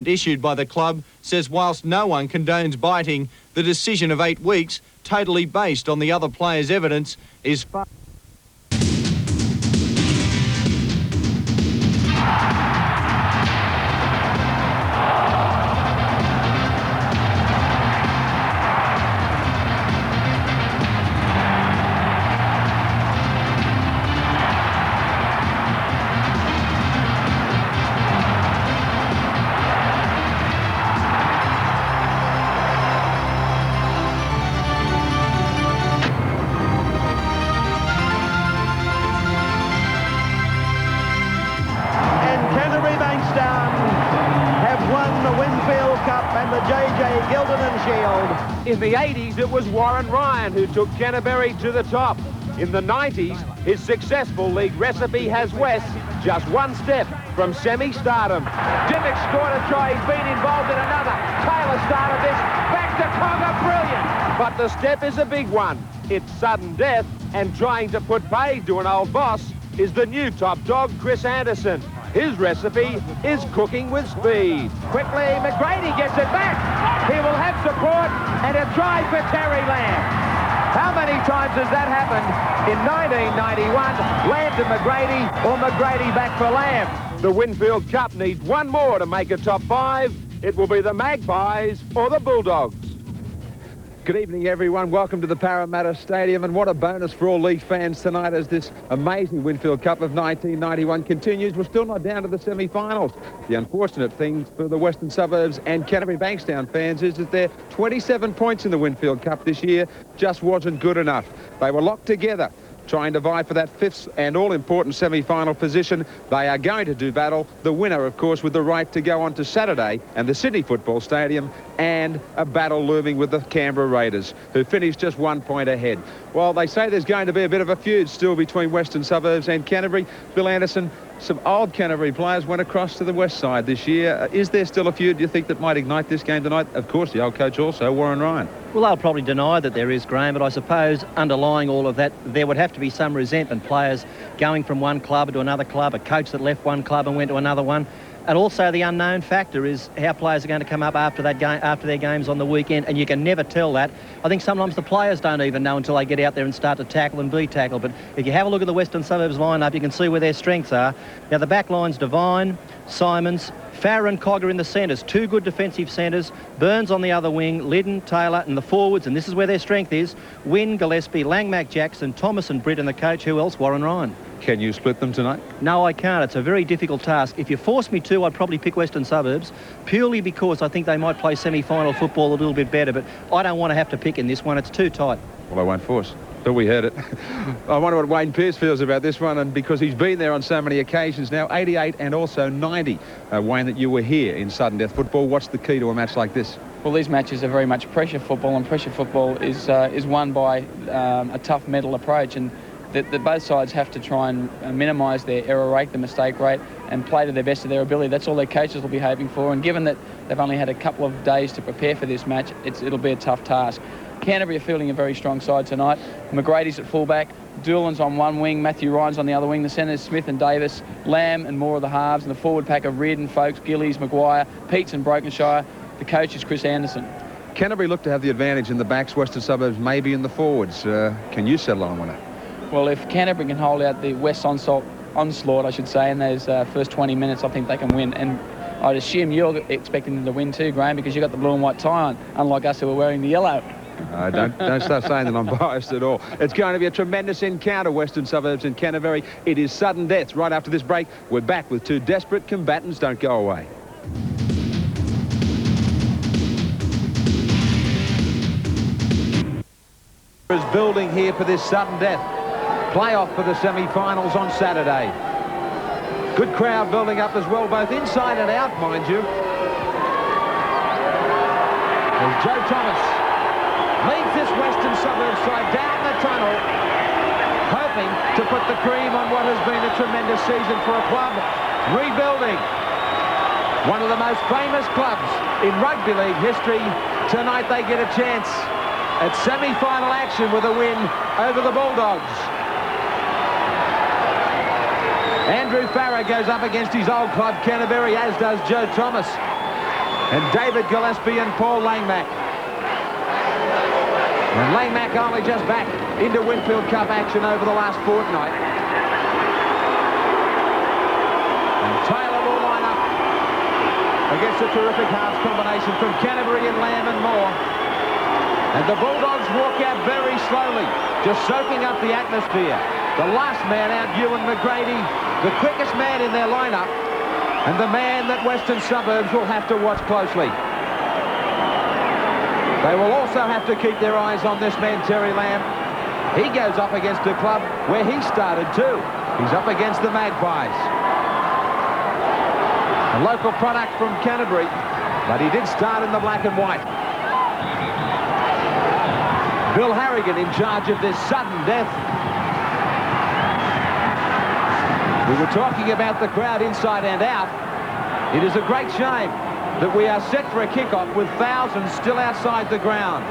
issued by the club says whilst no one condones biting, the decision of 8 weeks, totally based on the other players' evidence, is far. And the J.J. Gilderman Shield. In the 80s, it was Warren Ryan who took Canterbury to the top. In the 90s, his successful league recipe has West just one step from semi-stardom. Dimmick scored a try. He's been involved in another. Taylor started this. Back to Cogger. Brilliant. But the step is a big one. It's sudden death, and trying to put paid to an old boss is the new top dog, Chris Anderson. His recipe is cooking with speed. Quickly, McGrady gets it back. He will have support and a try for Terry Lamb. How many times has that happened in 1991? Lamb to McGrady or McGrady back for Lamb. The Winfield Cup needs one more to make a top 5. It will be the Magpies or the Bulldogs. Good evening, everyone. Welcome to the Parramatta Stadium, and what a bonus for all league fans tonight as this amazing Winfield Cup of 1991 continues. We're still not down to the semi-finals. The unfortunate thing for the Western Suburbs and Canterbury Bankstown fans is that their 27 points in the Winfield Cup this year just wasn't good enough. They were locked together, trying to vie for that 5th and all-important semi-final position. They are going to do battle. The winner, of course, with the right to go on to Saturday and the Sydney Football Stadium, and a battle looming with the Canberra Raiders, who finished just 1 point ahead. Well, they say there's going to be a bit of a feud still between Western Suburbs and Canterbury. Bill Anderson, some old Canterbury players went across to the west side this year. Is there still a feud, do you think, that might ignite this game tonight? Of course, the old coach also, Warren Ryan. Well, they'll probably deny that there is, Graham, but I suppose underlying all of that, there would have to be some resentment. Players going from one club to another club, a coach that left one club and went to another one. And also the unknown factor is how players are going to come up after that game, after their games on the weekend, and you can never tell that. I think sometimes the players don't even know until they get out there and start to tackle and be tackled. But if you have a look at the Western Suburbs lineup, you can see where their strengths are. Now, the back line's Devine, Simons, Farrer and Cogger in the centres, 2 good defensive centres, Burns on the other wing, Liddon, Taylor, and the forwards, and this is where their strength is, Wynne, Gillespie, Langmack, Jackson, Thomas and Britt, and the coach, who else? Warren Ryan. Can you split them tonight? No, I can't. It's a very difficult task. If you force me to, I'd probably pick Western Suburbs, purely because I think they might play semi-final football a little bit better, but I don't want to have to pick in this one. It's too tight. Well, I won't force. But we heard it. I wonder what Wayne Pearce feels about this one, and because he's been there on so many occasions now, 88 and also 90. Wayne, that you were here in sudden death football. What's the key to a match like this? Well, these matches are very much pressure football, and pressure football is won by a tough mental approach, and that both sides have to try and minimise their error rate, the mistake rate, and play to their best of their ability. That's all their coaches will be hoping for, and given that they've only had a couple of days to prepare for this match, it'll be a tough task. Canterbury are fielding a very strong side tonight. McGrady's at fullback, Doolan's on one wing, Matthew Ryan's on the other wing, the centres Smith and Davis, Lamb and more of the halves, and the forward pack of Reardon, Folkes, Gillies, Maguire, Peets and Brokenshire. The coach is Chris Anderson. Canterbury look to have the advantage in the backs, Western Suburbs maybe in the forwards. Can you settle on a winner? Well, if Canterbury can hold out the West onslaught, I should say, in those first 20 minutes, I think they can win. And I'd assume you're expecting them to win too, Graham, because you've got the blue and white tie on, unlike us who are wearing the yellow. Don't start saying that I'm biased at all. It's going to be a tremendous encounter, Western Suburbs and Canterbury. It is sudden death. Right after this break, we're back with 2 desperate combatants. Don't go away. Is building here for this sudden death. Playoff for the semi-finals on Saturday. Good crowd building up as well, both inside and out, mind you. As Joe Thomas leads this Western Suburbs side down the tunnel, hoping to put the cream on what has been a tremendous season for a club rebuilding. One of the most famous clubs in rugby league history. Tonight they get a chance at semi-final action with a win over the Bulldogs. Andrew Farrer goes up against his old club Canterbury, as does Joe Thomas. and David Gillespie and Paul Langmack. And Langmack only just back into Winfield Cup action over the last fortnight. And Taylor will line up against a terrific halves combination from Canterbury and Lamb and Moore. And the Bulldogs walk out very slowly, just soaking up the atmosphere. The last man out, Ewan McGrady, the quickest man in their lineup, and the man that Western Suburbs will have to watch closely. They will also have to keep their eyes on this man, Terry Lamb. He goes up against a club where he started too. He's up against the Magpies. A local product from Canterbury, but he did start in the black and white. Bill Harrigan in charge of this sudden death. We were talking about the crowd inside and out. It is a great shame that we are set for a kick-off with thousands still outside the ground.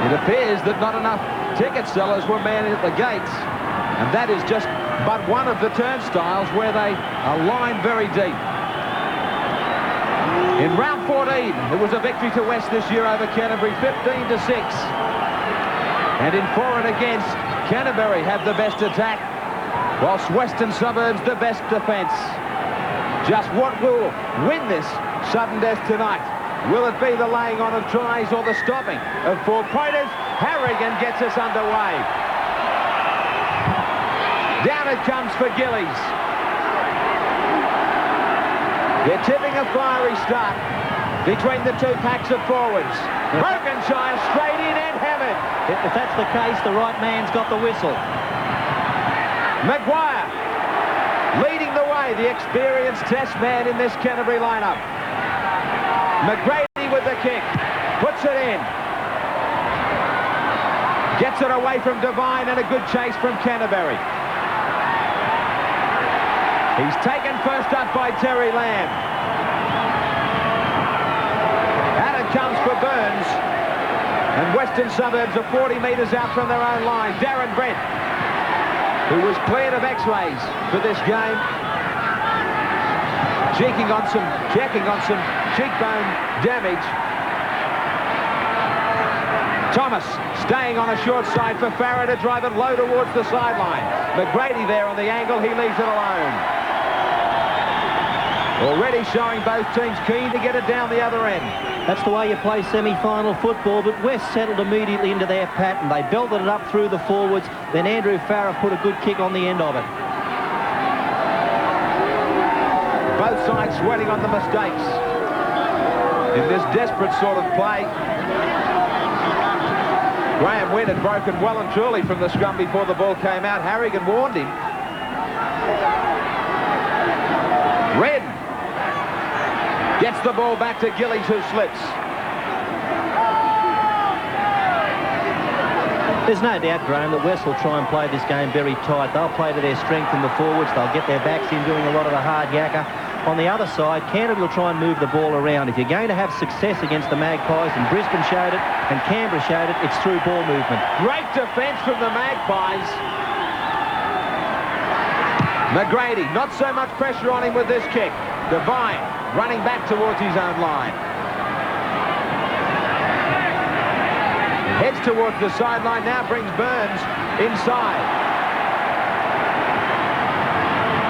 It appears that not enough ticket sellers were manning at the gates, and that is just but one of the turnstiles where they are lined very deep. In round 14, it was a victory to West this year over Canterbury, 15-6. And in for and against, Canterbury had the best attack, whilst Western Suburbs the best defence. Just what will win this sudden death tonight? Will it be the laying on of tries or the stopping of four pointers? Harrigan gets us underway. Down it comes for Gillies. They're tipping a fiery start between the two packs of forwards. Brokenshire straight in and hammered. If that's the case, the right man's got the whistle. Maguire leading the way, the experienced test man in this Canterbury lineup. McGrady with the kick, puts it in. Gets it away from Devine and a good chase from Canterbury. He's taken first up by Terry Lamb. Out it comes for Burns. And Western Suburbs are 40 metres out from their own line. Darren Brent, who was cleared of X-rays for this game, checking on some cheekbone damage. Thomas staying on a short side for Farrer to drive it low towards the sideline. McGrady there on the angle, he leaves it alone. Already showing both teams keen to get it down the other end. That's the way you play semi-final football, but West settled immediately into their pattern. They belted it up through the forwards, then Andrew Farrer put a good kick on the end of it. Both sides sweating on the mistakes in this desperate sort of play. Graham Wynn had broken well and truly from the scrum before the ball came out. Harrigan warned him. Red gets the ball back to Gillies, who slips. There's no doubt, Graham, that West will try and play this game very tight. They'll play to their strength in the forwards. They'll get their backs in doing a lot of the hard yakka. On the other side, Canterbury will try and move the ball around. If you're going to have success against the Magpies, and Brisbane showed it, and Canberra showed it, it's through ball movement. Great defence from the Magpies. McGrady, not so much pressure on him with this kick. Devine running back towards his own line. Heads towards the sideline, now brings Burns inside.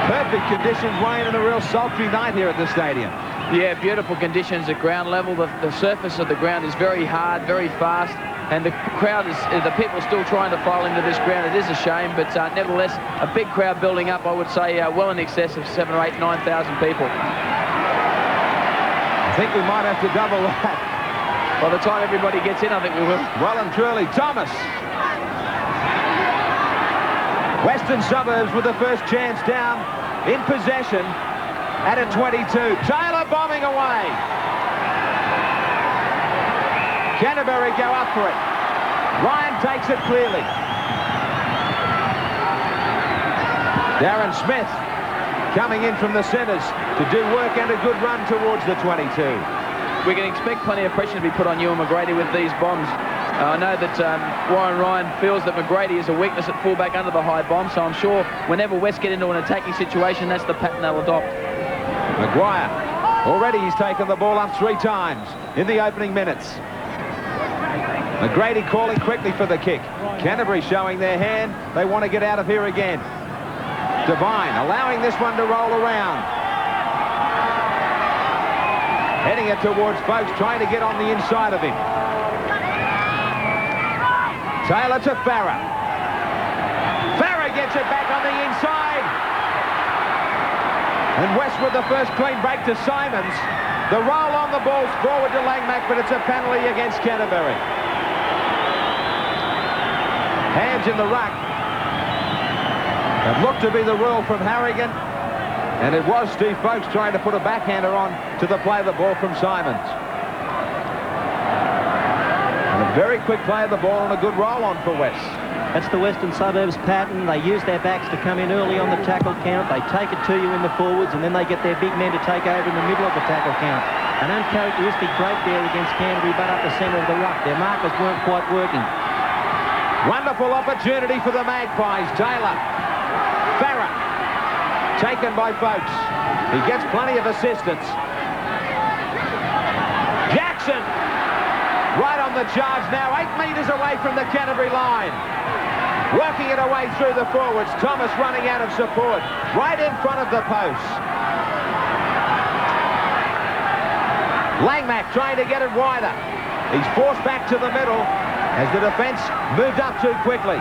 Perfect conditions, Wayne, and a real sultry night here at the stadium. Yeah, beautiful conditions at ground level. The surface of the ground is very hard, very fast, and the crowd the people are still trying to file into this ground. It is a shame, but nevertheless, a big crowd building up, I would say, well in excess of 7,000 or 8,000, 9,000 people. I think we might have to double that. By the time everybody gets in, I think we will. Well and truly, Thomas. Western Suburbs with the first chance down in possession at a 22. Taylor bombing away. Canterbury go up for it. Ryan takes it clearly. Darren Smith coming in from the centres to do work and a good run towards the 22. We can expect plenty of pressure to be put on Ewan McGrady with these bombs. I know that Warren Ryan feels that McGrady is a weakness at fullback under the high bomb, so I'm sure whenever West get into an attacking situation, that's the pattern they'll adopt. Maguire Already he's taken the ball up 3 times in the opening minutes. McGrady calling quickly for the kick. Canterbury showing their hand. They want to get out of here again. Devine allowing this one to roll around. Heading it towards Folks, trying to get on the inside of him. Taylor to Farah. Farah gets it back on the inside. And West with the first clean break to Simons. The roll on the ball's forward to Langmack, but it's a penalty against Canterbury. Hands in the ruck. It looked to be the rule from Harrigan. And it was Steve Folks trying to put a backhander on to the play of the ball from Simons. And a very quick play of the ball and a good roll on for West. That's the Western Suburbs pattern. They use their backs to come in early on the tackle count. They take it to you in the forwards, and then they get their big men to take over in the middle of the tackle count. An uncharacteristic break there against Canterbury, but up the centre of the ruck. Their markers weren't quite working. Wonderful opportunity for the Magpies. Taylor. Farah. Taken by Folks. He gets plenty of assistance. Jackson. Right on the charge now. 8 metres away from the Canterbury line. Working it away through the forwards. Thomas running out of support. Right in front of the post. Langmack trying to get it wider. He's forced back to the middle as the defence moved up too quickly.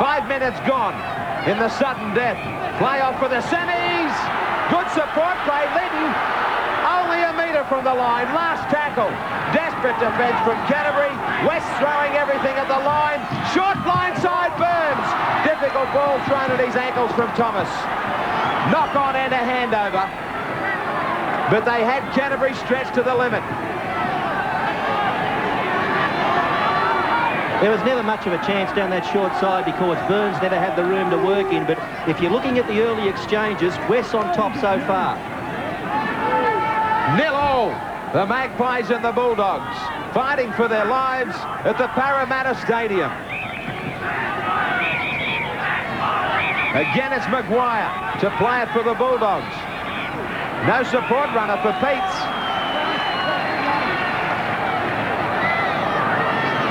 5 minutes gone in the sudden death. Play off for the semis. Good support play. Linton only a metre from the line. Last tackle. Desperate defence from Canterbury. West throwing everything at the line. Short blindside Burns. Difficult ball thrown at his ankles from Thomas. Knock on and a handover. But they had Canterbury stretched to the limit. There was never much of a chance down that short side because Burns never had the room to work in. But if you're looking at the early exchanges, West's on top so far. 0-0. The Magpies and the Bulldogs fighting for their lives at the Parramatta Stadium. Again, it's Maguire to play it for the Bulldogs. No support runner for Peets.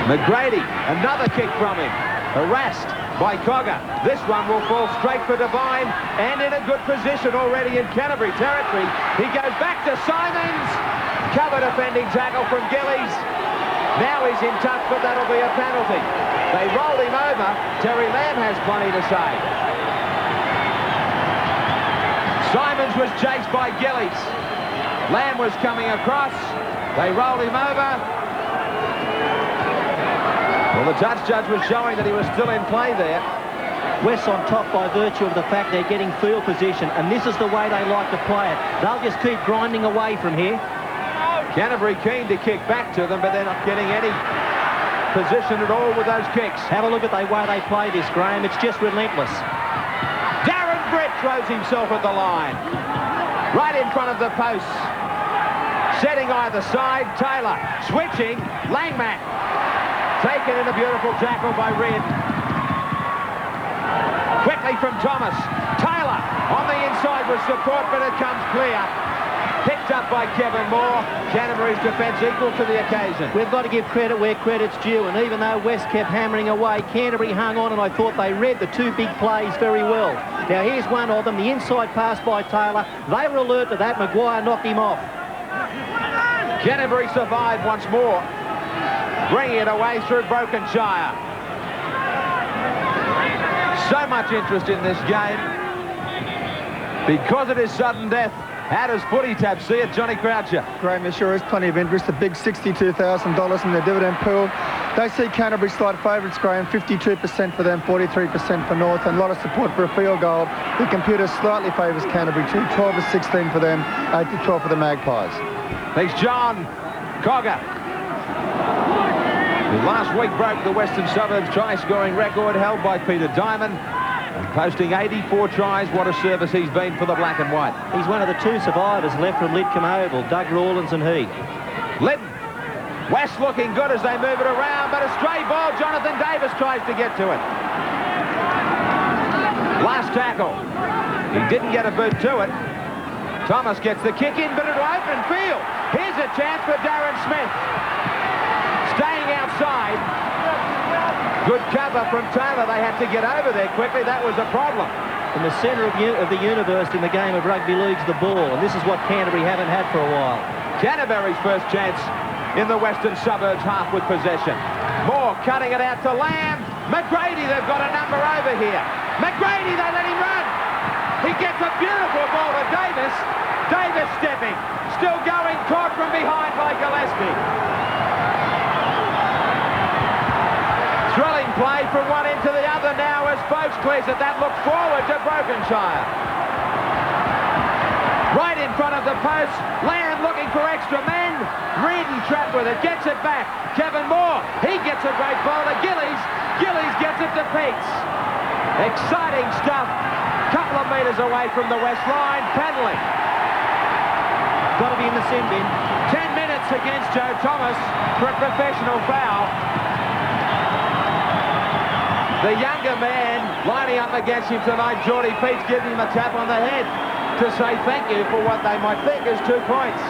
McGrady, another kick from him. Harassed by Cogger. This one will fall straight for Devine and in a good position already in Canterbury territory. He goes back to Simons. Cover defending tackle from Gillies. Now he's in touch, but that'll be a penalty. They rolled him over. Terry Lamb has plenty to say. Simons was chased by Gillies. Lamb was coming across. They rolled him over. Well, the touch judge was showing that he was still in play there. West's on top by virtue of the fact they're getting field position, and this is the way they like to play it. They'll just keep grinding away from here. Canterbury keen to kick back to them, but they're not getting any position at all with those kicks. Have a look at the way they play this, Graham. It's just relentless. Darren Brett throws himself at the line. Right in front of the posts. Setting either side. Taylor switching. Langmack. Taken in a beautiful tackle by Reid. Quickly from Thomas. Taylor on the inside with support, but it comes clear. Picked up by Kevin Moore. Canterbury's defence equal to the occasion. We've got to give credit where credit's due, and even though West kept hammering away, Canterbury hung on, and I thought they read the 2 big plays very well. Now here's one of them, the inside pass by Taylor. They were alert to that. Maguire knocked him off. Canterbury survived once more, bringing it away through Brokenshire. So much interest in this game because it is sudden death. How does Footy Tab see it, Johnny Croucher? Graham, there sure is plenty of interest. The big $62,000 in the dividend pool. They see Canterbury slight favourites, Graham. 52% for them, 43% for North, and a lot of support for a field goal. The computer slightly favours Canterbury too. 12-16 for them, 8-12 for the Magpies. There's John Cogger, who last week broke the Western Suburbs try-scoring record held by Peter Diamond, posting 84 tries. What a service he's been for the black and white. He's one of the 2 survivors left from Lidcombe Oval, Doug Rawlins and he. Lytton. West looking good as they move it around, but a stray ball. Jonathan Davis tries to get to it. Last tackle. He didn't get a boot to it. Thomas gets the kick in, but it'll open field. Here's a chance for Darren Smith. Staying outside. Good cover from Taylor. They had to get over there quickly. That was a problem. In the centre of the universe in the game of rugby league's the ball, and this is what Canterbury haven't had for a while. Canterbury's first chance in the Western Suburbs half with possession. Moore cutting it out to Lamb. McGrady, they've got a number over here. McGrady, they let him run. He gets a beautiful ball to Davis. Davis stepping. Still going, caught from behind by Gillespie. Thrilling play from one end to the other now as Folks clears it. That looks forward to Brokenshire. Right in front of the post. Lamb looking for extra men. Reardon trapped with it. Gets it back. Kevin Moore. He gets a great ball to Gillies. Gillies gets it to Peets. Exciting stuff. Couple of metres away from the west line. Penalty. Got to be in the sin bin. 10 minutes against Joe Thomas for a professional foul. The younger man lining up against him tonight, Geordie Peets, giving him a tap on the head to say thank you for what they might think is 2 points.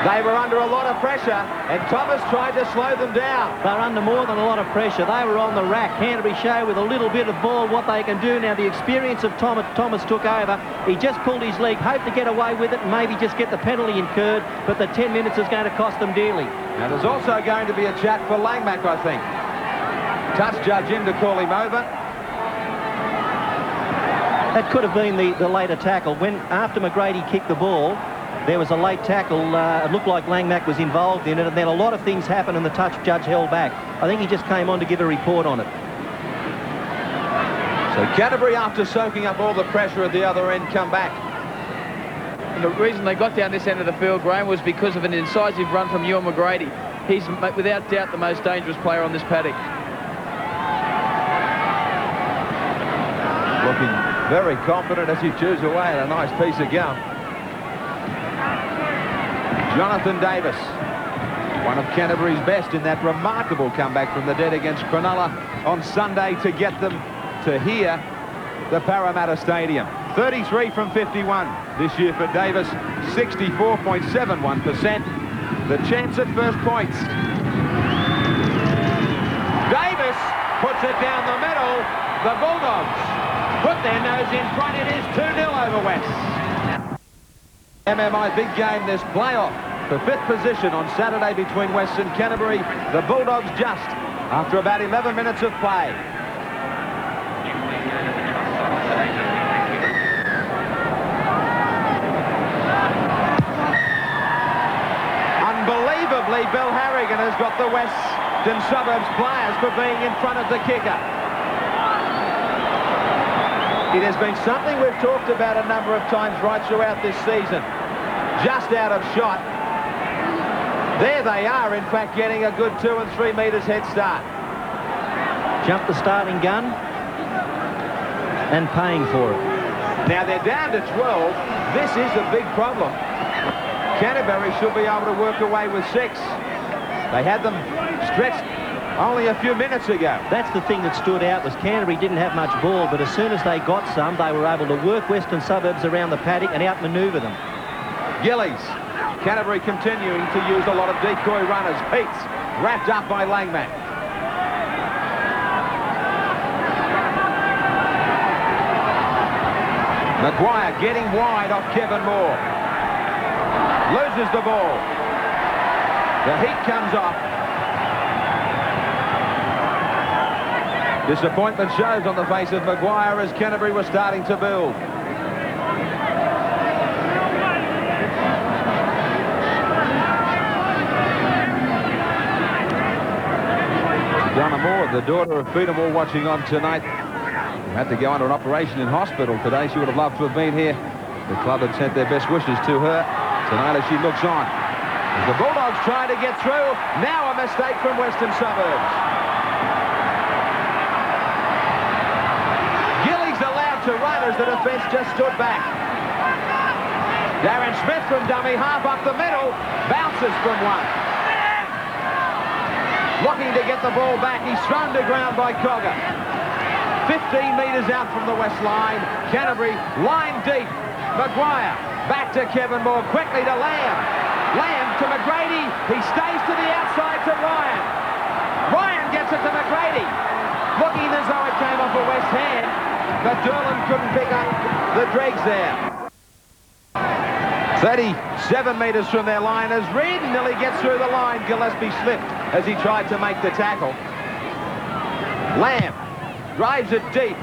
They were under a lot of pressure, and Thomas tried to slow them down. They were under more than a lot of pressure. They were on the rack. Canterbury show with a little bit of ball what they can do. Now, the experience of Thomas took over. He just pulled his leg, hoped to get away with it and maybe just get the penalty incurred, but the 10 minutes is going to cost them dearly. Now, there's also going to be a chat for Langmack, I think. Touch judge in to call him over. That could have been the later tackle. When after McGrady kicked the ball, there was a late tackle. It looked like Langmack was involved in it, and then a lot of things happened and the touch judge held back. I think he just came on to give a report on it. So Canterbury, after soaking up all the pressure at the other end, come back. And the reason they got down this end of the field, Graham, was because of an incisive run from Ewan McGrady. He's without doubt the most dangerous player on this paddock. Looking very confident as he chews away at a nice piece of gum. Jonathan Davis, one of Canterbury's best in that remarkable comeback from the dead against Cronulla on Sunday to get them to here, the Parramatta Stadium. 33 from 51 this year for Davis, 64.71%. The chance at first points. Davis puts it down the middle. The Bulldogs put their nose in front. It is 2-0 over West. MMI big game, this playoff for 5th position on Saturday between West and Canterbury. The Bulldogs just after about 11 minutes of play. Unbelievably, Bill Harrigan has got the Western Suburbs players for being in front of the kicker. It has been something we've talked about a number of times right throughout this season. Just out of shot. There they are, in fact, getting a good 2 and 3 metres head start. Jumped the starting gun and paying for it. Now they're down to 12. This is a big problem. Canterbury should be able to work away with 6. They had them stretched only a few minutes ago. That's the thing that stood out, was Canterbury didn't have much ball, but as soon as they got some, they were able to work Western Suburbs around the paddock and outmanoeuvre them. Gillies. Canterbury continuing to use a lot of decoy runners. Peets wrapped up by Langmack. Maguire getting wide off Kevin Moore. Loses the ball. The heat comes off. Disappointment shows on the face of Maguire as Canterbury was starting to build. Donna Moore, the daughter of Peter Moore, watching on tonight, who had to go under an operation in hospital today. She would have loved to have been here. The club had sent their best wishes to her tonight as she looks on. As the Bulldogs trying to get through. Now a mistake from Western Suburbs. To run as the defence just stood back. Darren Smith from dummy half up the middle, bounces from one. Looking to get the ball back, he's thrown to ground by Cogger. 15 metres out from the west line. Canterbury line deep. Maguire back to Kevin Moore, quickly to Lamb. Lamb to McGrady. He stays to the outside to Ryan. Ryan gets it to McGrady. Looking as though it came off a West hand, but Durland couldn't pick up the dregs there. 37 metres from their line as Reed nearly gets through the line. Gillespie slipped as he tried to make the tackle. Lamb drives it deep.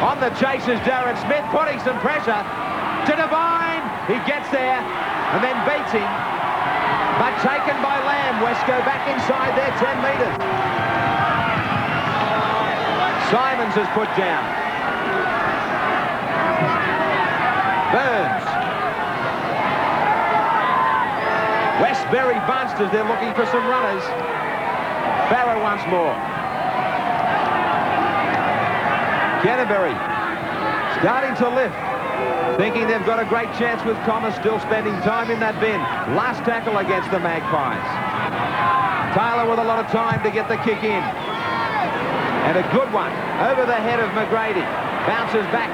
On the chase is Darren Smith, putting some pressure to Devine. He gets there and then beats him, but taken by Lamb. West go back inside their 10 metres. Simons is put down. Burns. West very bunched as they're looking for some runners. Farah once more. Canterbury starting to lift, thinking they've got a great chance with Thomas still spending time in that bin. Last tackle against the Magpies. Taylor with a lot of time to get the kick in. And a good one over the head of McGrady. Bounces back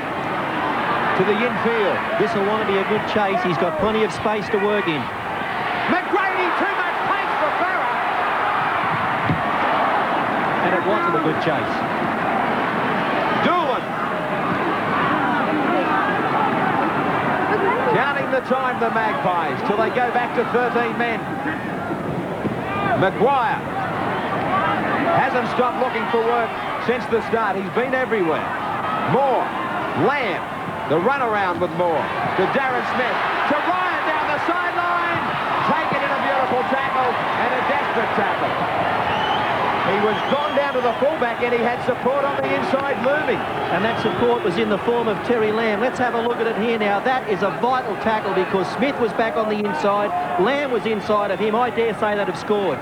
to the infield. This will want to be a good chase. He's got plenty of space to work in. McGrady, too much pace for Farah. And it wasn't a good chase. Doolan. Counting the time, the Magpies, till they go back to 13 men. Maguire hasn't stopped looking for work since the start. He's been everywhere. Moore, Lamb, the run around with Moore to Darren Smith, to Ryan down the sideline. Taken in a beautiful tackle and a desperate tackle. He was gone down to the fullback and he had support on the inside looming. And that support was in the form of Terry Lamb. Let's have a look at it here now. That is a vital tackle because Smith was back on the inside. Lamb was inside of him. I dare say they'd have scored.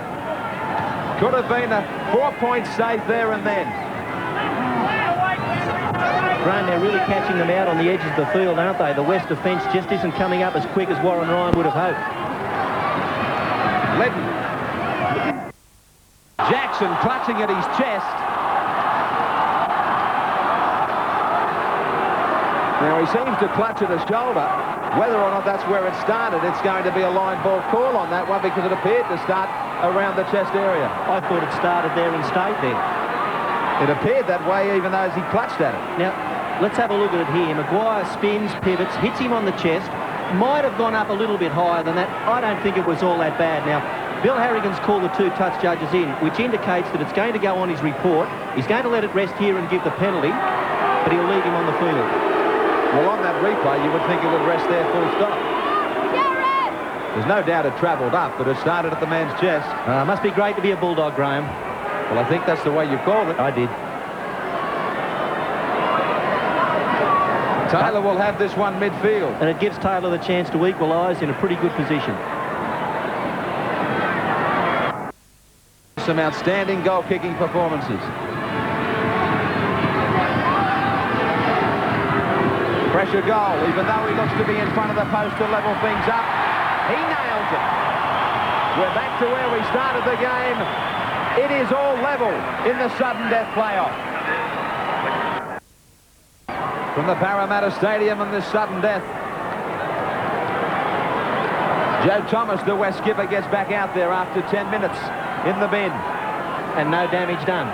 Could have been a 4-point save there and then. Graham, they're really catching them out on the edges of the field, aren't they? The West defence just isn't coming up as quick as Warren Ryan would have hoped. Ledden. Jackson clutching at his chest. Now he seems to clutch at his shoulder. Whether or not that's where it started, it's going to be a line ball call on that one because it appeared to start around the chest area. I thought it started there and stayed there. It appeared that way even though as he clutched at it. Now, let's have a look at it here. Maguire spins, pivots, hits him on the chest. Might have gone up a little bit higher than that. I don't think it was all that bad. Now, Bill Harrigan's called the 2 touch judges in, which indicates that it's going to go on his report. He's going to let it rest here and give the penalty, but he'll leave him on the field. Well, on that replay, you would think it would rest there full stop. There's no doubt it travelled up, but it started at the man's chest. Must be great to be a Bulldog, Graham. Well, I think that's the way you called it. I did. Taylor will have this one midfield. And it gives Taylor the chance to equalise in a pretty good position. Some outstanding goal-kicking performances. Pressure goal, even though he looks to be in front of the post to level things up. He nails it. We're back to where we started the game. It is all level in the sudden death playoff. From the Parramatta Stadium and this sudden death. Joe Thomas, the West skipper, gets back out there after 10 minutes in the bin. And no damage done.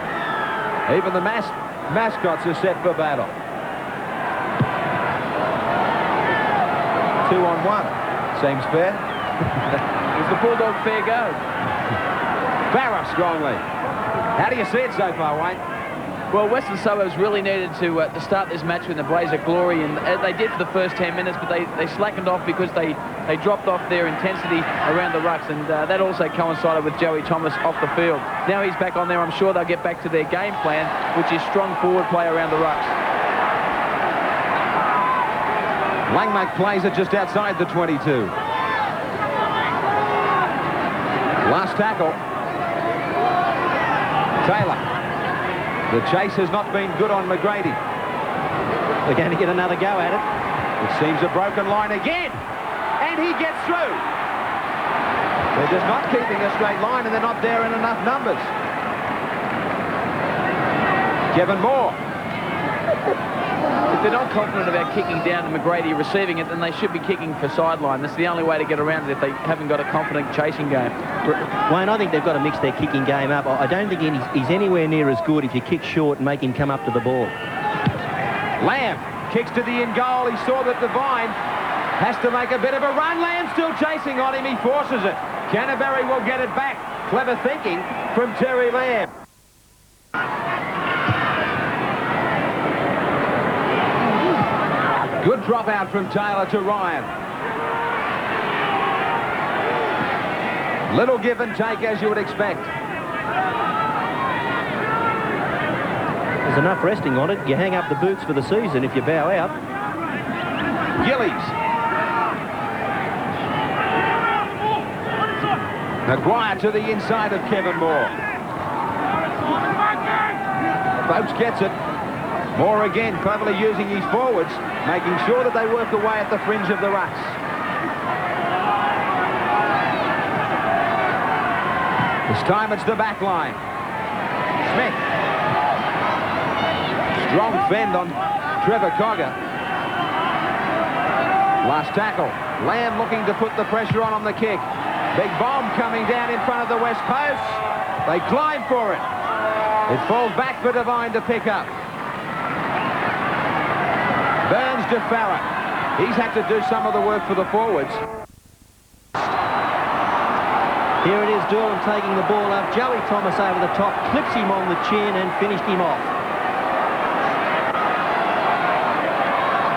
Even the mascots are set for battle. 2-on-1. Seems fair. Is the Bulldog fair go? Farah strongly. How do you see it so far, Wayne? Well, Western Suburbs really needed to start this match with the blaze of glory, and they did for the first 10 minutes, but they slackened off because they dropped off their intensity around the rucks, and that also coincided with Joey Thomas off the field. Now he's back on there. I'm sure they'll get back to their game plan, which is strong forward play around the rucks. Langmack plays it just outside the 22. Last tackle. Taylor. The chase has not been good on McGrady. They're going to get another go at it. It seems a broken line again. And he gets through. They're just not keeping a straight line and they're not there in enough numbers. Kevin Moore if they're not confident about kicking down to McGrady receiving it, then they should be kicking for sideline. That's the only way to get around it if they haven't got a confident chasing game. Wayne, I think they've got to mix their kicking game up. I don't think he's anywhere near as good if you kick short and make him come up to the ball. Lamb kicks to the in goal. He saw that Devine has to make a bit of a run. Lamb still chasing on him. He forces it. Canterbury will get it back. Clever thinking from Terry Lamb. Good drop out from Taylor to Ryan. Little give and take, as you would expect. There's enough resting on it. You hang up the boots for the season if you bow out. Gillies. Maguire to the inside of Kevin Moore. Boats gets it. Moore again, cleverly using his forwards, making sure that they work away at the fringe of the ruts. This time it's the back line. Smith. Strong fend on Trevor Cogger. Last tackle. Lamb looking to put the pressure on the kick. Big bomb coming down in front of the West Post. They climb for it. It falls back for Devine to pick up. Burns to Farah. He's had to do some of the work for the forwards. Here it is, Durham taking the ball up. Joey Thomas over the top, clips him on the chin and finished him off.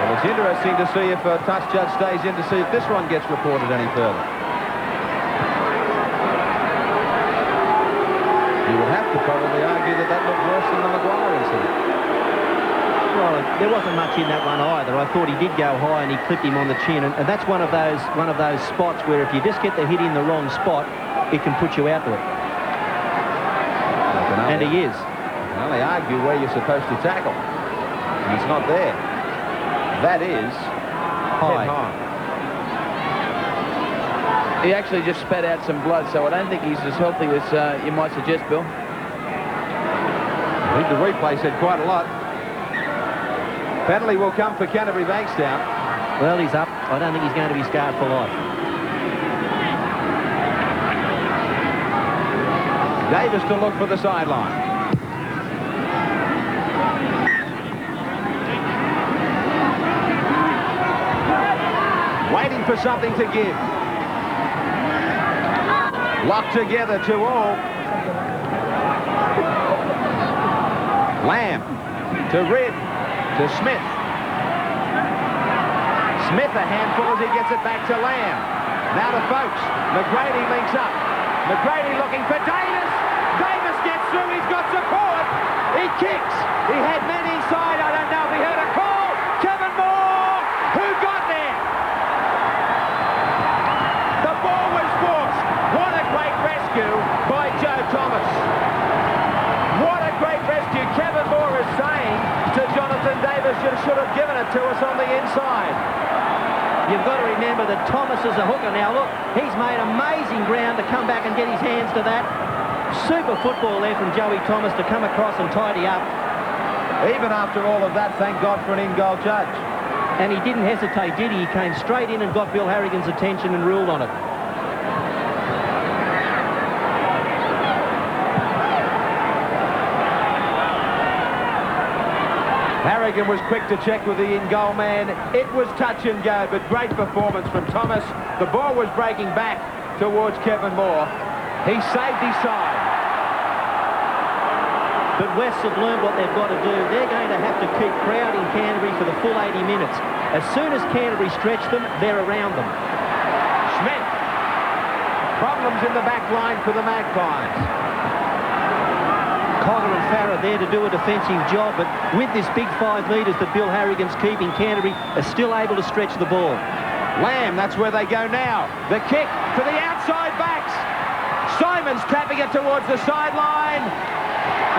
Well, it's interesting to see if touch judge stays in to see if this one gets reported any further. You would have to probably argue that that looked worse than the Maguire incident. Well, there wasn't much in that one either. I thought he did go high and he clipped him on the chin, and that's one of those spots where if you just get the hit in the wrong spot, it can put you out to it. And he is. You can only argue where you're supposed to tackle, and it's not there. That is high. He actually just spat out some blood, so I don't think he's as healthy as you might suggest, Bill. I think the replay said quite a lot. Penalty will come for Canterbury Bankstown. Well, he's up. I don't think he's going to be scarred for life. Davis to look for the sideline. Waiting for something to give. Locked together to all. Lamb to Ridd. To Smith. Smith a handful as he gets it back to Lamb. Now to Folks. McGrady links up. McGrady looking for Davis. Davis gets through. He's got support. He kicks. He had men inside. I don't know if he heard a call. Kevin Moore. Who got there? The ball was forced. What a great rescue by Joe Thomas. What a great rescue. Kevin Moore is saying to Jonathan Davis, you should have given it to us on the inside. You've got to remember that Thomas is a hooker now. Look, he's made amazing ground to come back and get his hands to that. Super football there from Joey Thomas to come across and tidy up. Even after all of that, thank God for an in-goal judge. And he didn't hesitate, did he? He came straight in and got Bill Harrigan's attention and ruled on it. Harrigan was quick to check with the in-goal man. It was touch and go, but great performance from Thomas. The ball was breaking back towards Kevin Moore. He saved his side. But Wests have learned what they've got to do. They're going to have to keep crowding Canterbury for the full 80 minutes. As soon as Canterbury stretch them, they're around them. Smith. Problems in the back line for the Magpies. Cogger and Farah there to do a defensive job, but with this big 5 metres that Bill Harrigan's keeping, Canterbury are still able to stretch the ball. Lamb, that's where they go now. The kick to the outside backs. Simon's tapping it towards the sideline.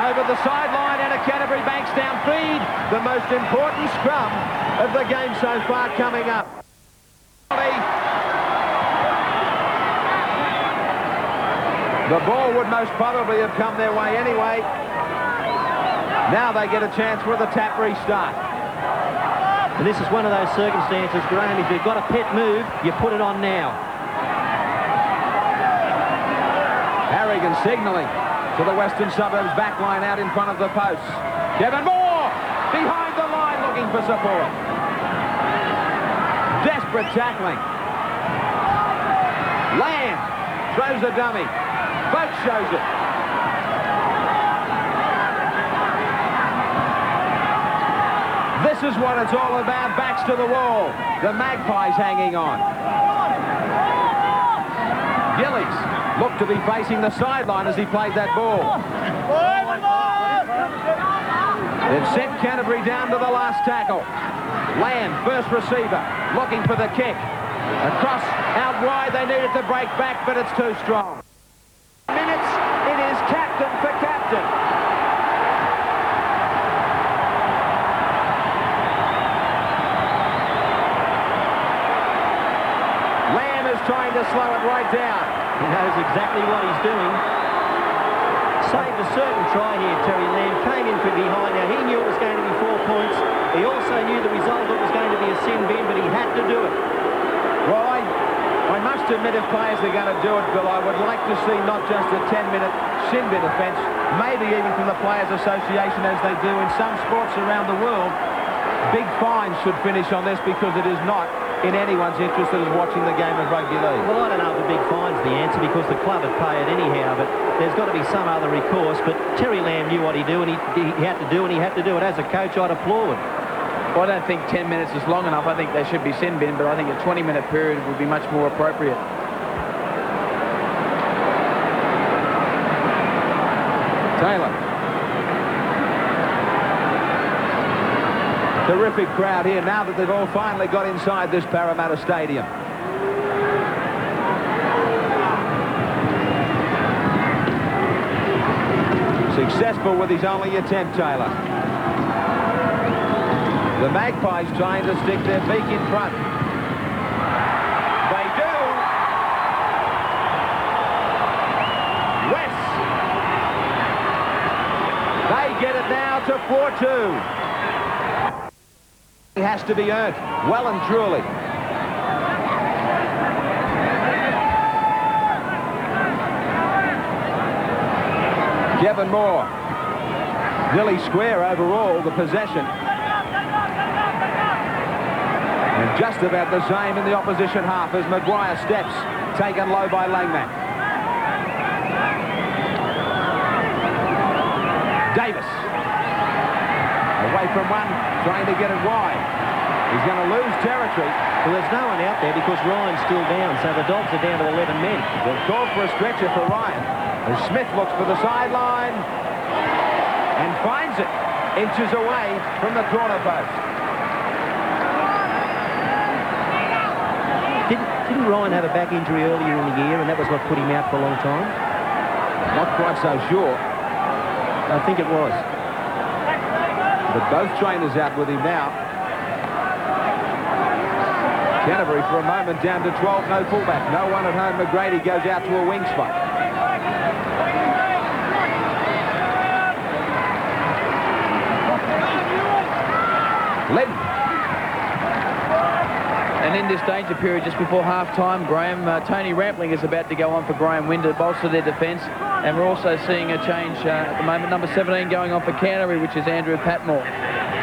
Over the sideline and a Canterbury Bankstown feed. The most important scrum of the game so far coming up. The ball would most probably have come their way anyway. Now they get a chance for the tap restart. And this is one of those circumstances, Graham, if you've got a pet move, you put it on now. Harrigan signalling to the Western Suburbs back line out in front of the posts. Devon Moore behind the line looking for support. Desperate tackling. Lamb throws a dummy. Boat shows it. This is what it's all about. Backs to the wall. The Magpies hanging on. Gillies looked to be facing the sideline as he played that ball. They've sent Canterbury down to the last tackle. Land, first receiver, looking for the kick. Across, out wide, they needed to break back, but it's too strong. Minutes, it is captain for captain. Lamb is trying to slow it right down. He knows exactly what he's doing. Saved a certain try here, Terry Lamb. Came in from behind. Now, he knew it was going to be 4 points. He also knew the result it was going to be a sin bin, but he had to do it. Well, I must admit if players are going to do it, Bill, I would like to see not just a 10-minute sin bin offence, maybe even from the Players Association as they do in some sports around the world. Big fines should finish on this because it is not in anyone's interest that is watching the game of rugby league. Well, I don't know if the big fine's the answer because the club would pay it anyhow, but there's got to be some other recourse. But Terry Lamb knew what he do, and he had to do, and he had to do it. As a coach, I'd applaud. Well, I don't think 10 minutes is long enough. I think they should be sin bin, but I think a 20-minute period would be much more appropriate. Taylor. Terrific crowd here now that they've all finally got inside this Parramatta Stadium. Successful with his only attempt, Taylor. The Magpies trying to stick their beak in front. They do. West. They get it now to 4-2. It has to be earned, well and truly. Devon Moore. Nearly square overall, the possession. And just about the same in the opposition half as Maguire steps, taken low by Langman. Davis. Away from one, trying to get it wide. He's going to lose territory. Well, there's no one out there because Ryan's still down, so the Dogs are down to 11 men. They've called for a stretcher for Ryan. As Smith looks for the sideline and finds it inches away from the corner post. Didn't Ryan have a back injury earlier in the year, and that was what put him out for a long time? Not quite so sure. I think it was. But both trainers out with him now. Canterbury for a moment down to 12, no fullback. No one at home. McGrady goes out to a wing spot. Lynn. And in this danger period just before half-time, Graham, Tony Rampling is about to go on for Graham Wynn to bolster their defence. And we're also seeing a change at the moment. Number 17 going on for Canterbury, which is Andrew Patmore.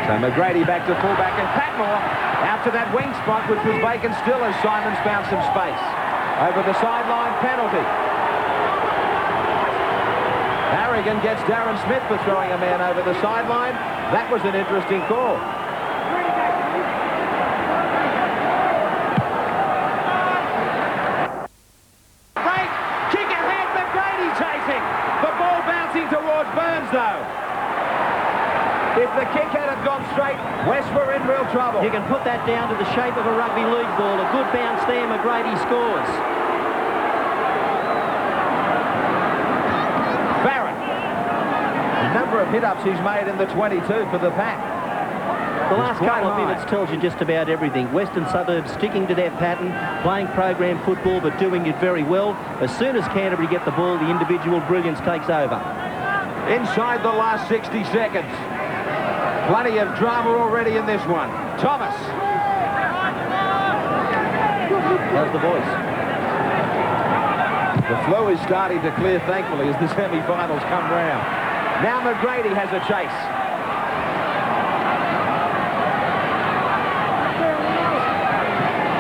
So McGrady back to fullback and Patmore out to that wing spot, which was vacant still as Simons found some space. Over the sideline, penalty. Harrigan gets Darren Smith for throwing a man over the sideline. That was an interesting call. Break, kick ahead, McGrady chasing. The ball bouncing towards Burns, though. If the kick had gone straight, West were in real trouble. You can put that down to the shape of a rugby league ball. A good bounce there, McGrady scores. Barrett. A number of hit-ups he's made in the 22 for the pack. The last couple of minutes tells you just about everything. Western Suburbs sticking to their pattern, playing program football, but doing it very well. As soon as Canterbury get the ball, the individual brilliance takes over. Inside the last 60 seconds. Plenty of drama already in this one. Thomas How's the voice? The flu is starting to clear, thankfully, as the semi-finals come round. Now McGrady has a chase.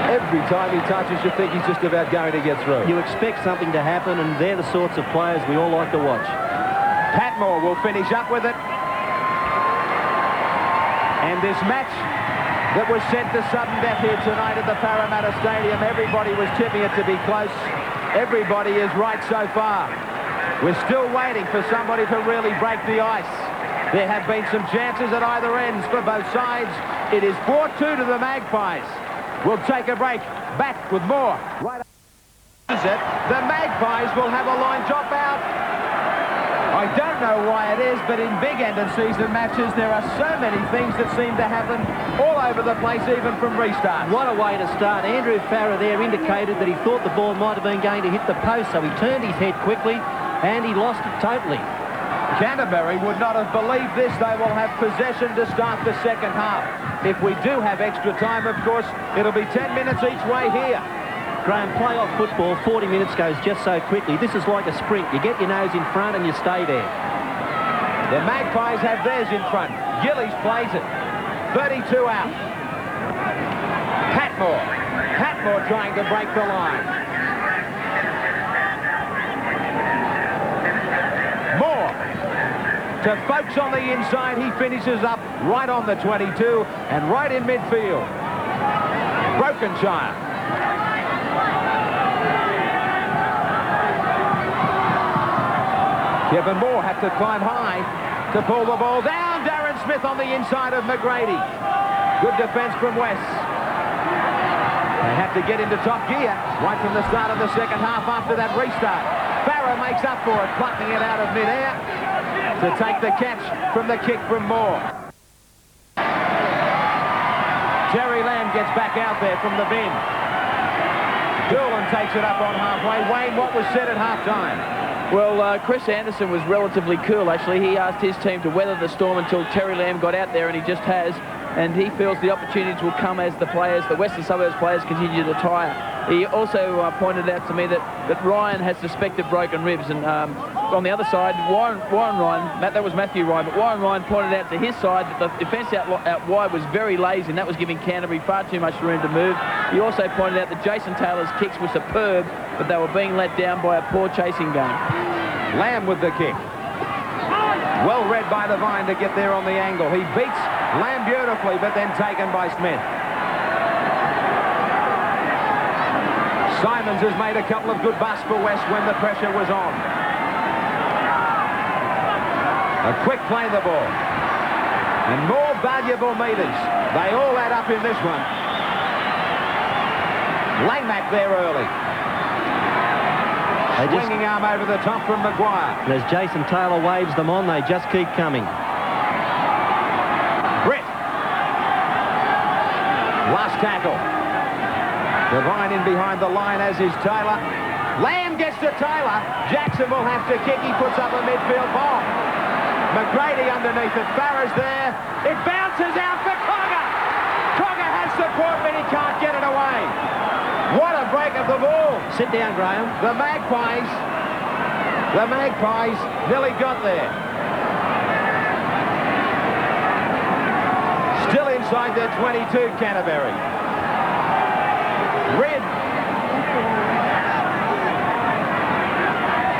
Every time he touches, you think he's just about going to get through. You expect something to happen, and they're the sorts of players we all like to watch. Patmore will finish up with it. And this match that was sent to sudden death here tonight at the Parramatta Stadium, everybody was tipping it to be close. Everybody is right so far. We're still waiting for somebody to really break the ice. There have been some chances at either ends for both sides. It is 4-2 to the Magpies. We'll take a break. Back with more. Right up. The Magpies will have a line drop out. I don't know why it is, but in big end of season matches, there are so many things that seem to happen all over the place, even from restart. What a way to start. Andrew Farrer there indicated that he thought the ball might have been going to hit the post, so he turned his head quickly, and he lost it totally. Canterbury would not have believed this. They will have possession to start the second half. If we do have extra time, of course, it'll be 10 minutes each way here. Graham, playoff football, 40 minutes goes just so quickly. This is like a sprint. You get your nose in front and you stay there. The Magpies have theirs in front. Gillies plays it. 32 out. Patmore trying to break the line. Moore to Folks on the inside. He finishes up right on the 22 and right in midfield. Brokenshire. Kevin Moore had to climb high to pull the ball down. Darren Smith on the inside of McGrady. Good defence from West. They have to get into top gear right from the start of the second half after that restart. Farrer makes up for it, plucking it out of midair to take the catch from the kick from Moore. Terry Lamb gets back out there from the bin. Doolan takes it up on halfway. Wayne, what was said at halftime? Well, Chris Anderson was relatively cool, actually. He asked his team to weather the storm until Terry Lamb got out there, and he just has. And he feels the opportunities will come as the Western Suburbs players continue to tire. He also pointed out to me that Ryan has suspected broken ribs. And on the other side, Warren Ryan, that was Matthew Ryan, but Warren Ryan pointed out to his side that the defence out wide was very lazy, and that was giving Canterbury far too much room to move. He also pointed out that Jason Taylor's kicks were superb, but they were being let down by a poor chasing game. Lamb with the kick. Well read by the Vine to get there on the angle. He beats Lamb beautifully, but then taken by Smith. Simons has made a couple of good busts for West when the pressure was on. A quick play the ball. And more valuable metres. They all add up in this one. Langmack there early. Swinging arm over the top from Maguire. And as Jason Taylor waves them on, they just keep coming. Britt. Last tackle. Devine in behind the line, as is Taylor. Lamb gets to Taylor. Jackson will have to kick. He puts up a midfield bomb. McGrady underneath it. Farrer's there. It bounces out for Cogger. Cogger has support, but he can't get it away. What a break of the ball. Sit down, Graham. The Magpies nearly got there. Still inside their 22, Canterbury. Red.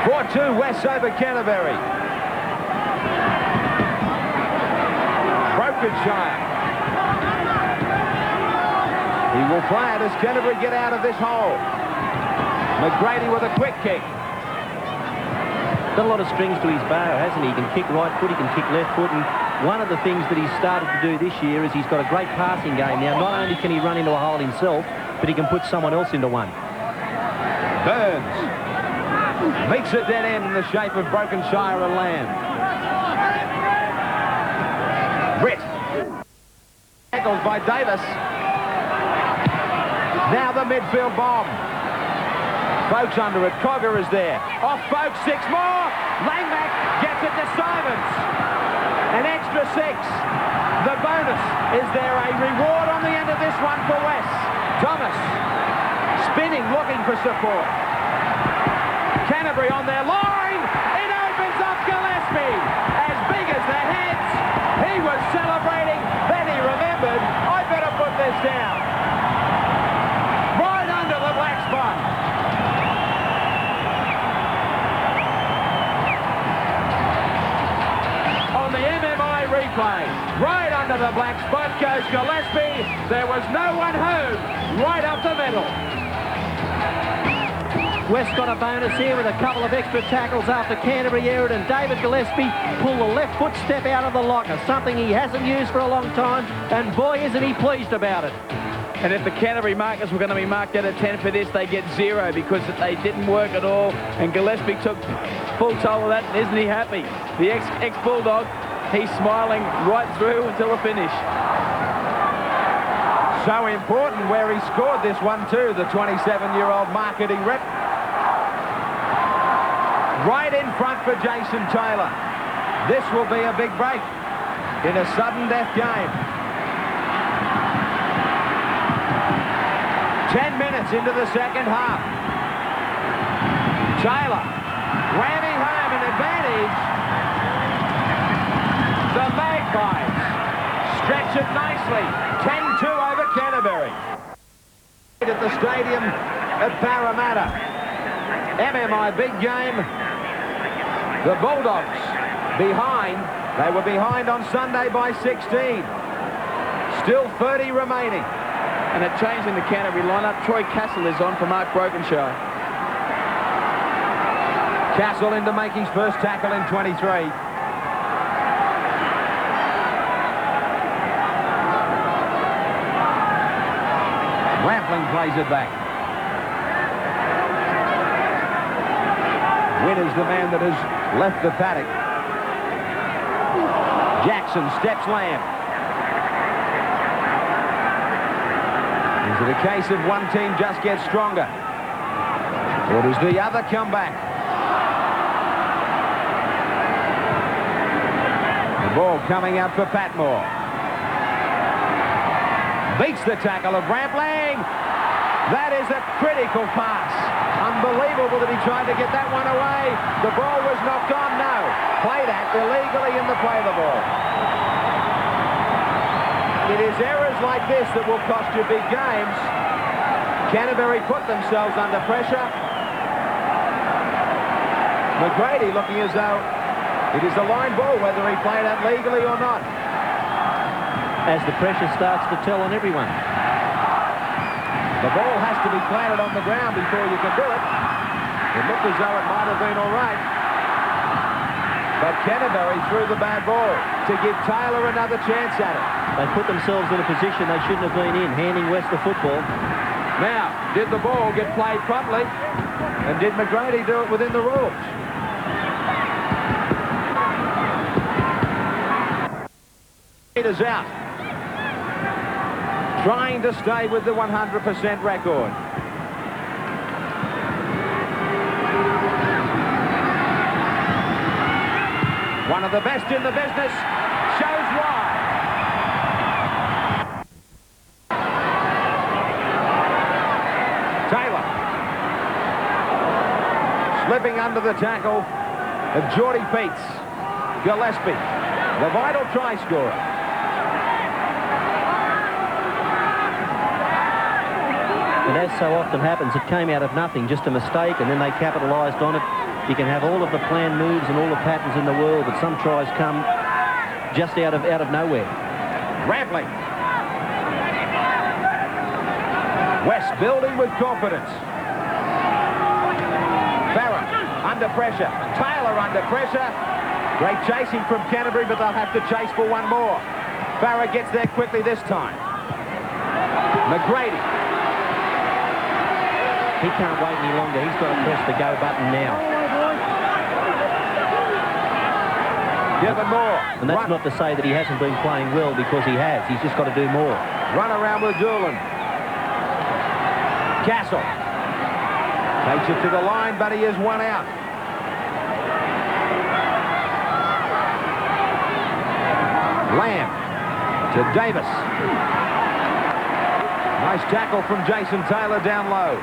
4-2 West over Canterbury. Brokenshire. He will play it as Canterbury get out of this hole. McGrady with a quick kick. Got a lot of strings to his bow, hasn't he? He can kick right foot, he can kick left foot, and one of the things that he's started to do this year is he's got a great passing game now. Not only can he run into a hole himself, but he can put someone else into one. Burns meets a dead end in the shape of Brokenshire and Lamb. Britt. Tackled by Davis. Now the midfield bomb. Folks under it. Cogger is there. Off Folks, 6 more. Langmack gets it to Simons. An extra 6. The bonus. Is there a reward on the end of this one for West? Thomas spinning, looking for support. Canterbury on their line. It opens up Gillespie. As big as their heads. He was celebrating. Then he remembered, I better put this down. Right under the black spot. On the MMI replay, right under the black spot goes Gillespie. There was no one home. Right up the middle. West got a bonus here with a couple of extra tackles after Canterbury erred, and David Gillespie pulled the left foot step out of the locker, something he hasn't used for a long time, and boy isn't he pleased about it. And if the Canterbury markers were going to be marked out of 10 for this, they get 0 because they didn't work at all, and Gillespie took full toll of that, and isn't he happy? The ex-Bulldog, he's smiling right through until the finish. So important where he scored this one too, the 27-year-old marketing rep. Right in front for Jason Taylor. This will be a big break in a sudden death game. 10 minutes into the second half. Taylor ramming home an advantage. The Magpies stretch it nicely. 10-2 over Canterbury. At the stadium at Parramatta. MMI big game. The Bulldogs behind. They were behind on Sunday by 16. Still 30 remaining. And a change in the Canterbury lineup. Troy Castle is on for Mark Brokenshaw. Castle in to make his first tackle in 23. Rampling plays it back. Winner's the man that has left the paddock. Jackson steps Lamb. Is it a case of one team just gets stronger? Or does the other come back? The ball coming out for Patmore. Beats the tackle of Rampling. That is a critical pass. Unbelievable that he tried to get that one away. The ball was knocked on. No. Played at illegally in the play of the ball. It is errors like this that will cost you big games. Canterbury put themselves under pressure. McGrady looking as though it is a line ball, whether he played that legally or not. As the pressure starts to tell on everyone. The ball has to be planted on the ground before you can do it. It looked as though it might have been all right. But Canterbury threw the bad ball to give Taylor another chance at it. They put themselves in a position they shouldn't have been in, handing West the football. Now, did the ball get played promptly? And did McGrady do it within the rules? Is out. Trying to stay with the 100% record. One of the best in the business. Shows why. Taylor. Slipping under the tackle of Geordie Peets. Gillespie, the vital try scorer. And as so often happens, it came out of nothing, just a mistake, and then they capitalised on it. You can have all of the planned moves and all the patterns in the world, but some tries come just out of nowhere. Rampling. West building with confidence. Farah under pressure. Taylor under pressure. Great chasing from Canterbury, but they'll have to chase for one more. Farah gets there quickly this time. McGrady. He can't wait any longer. He's got to press the go button now. Given more. And that's not to say that he hasn't been playing well, because he has. He's just got to do more. Run around with Doolan. Castle. Takes it to the line, but he is one out. Lamb to Davis. Nice tackle from Jason Taylor down low.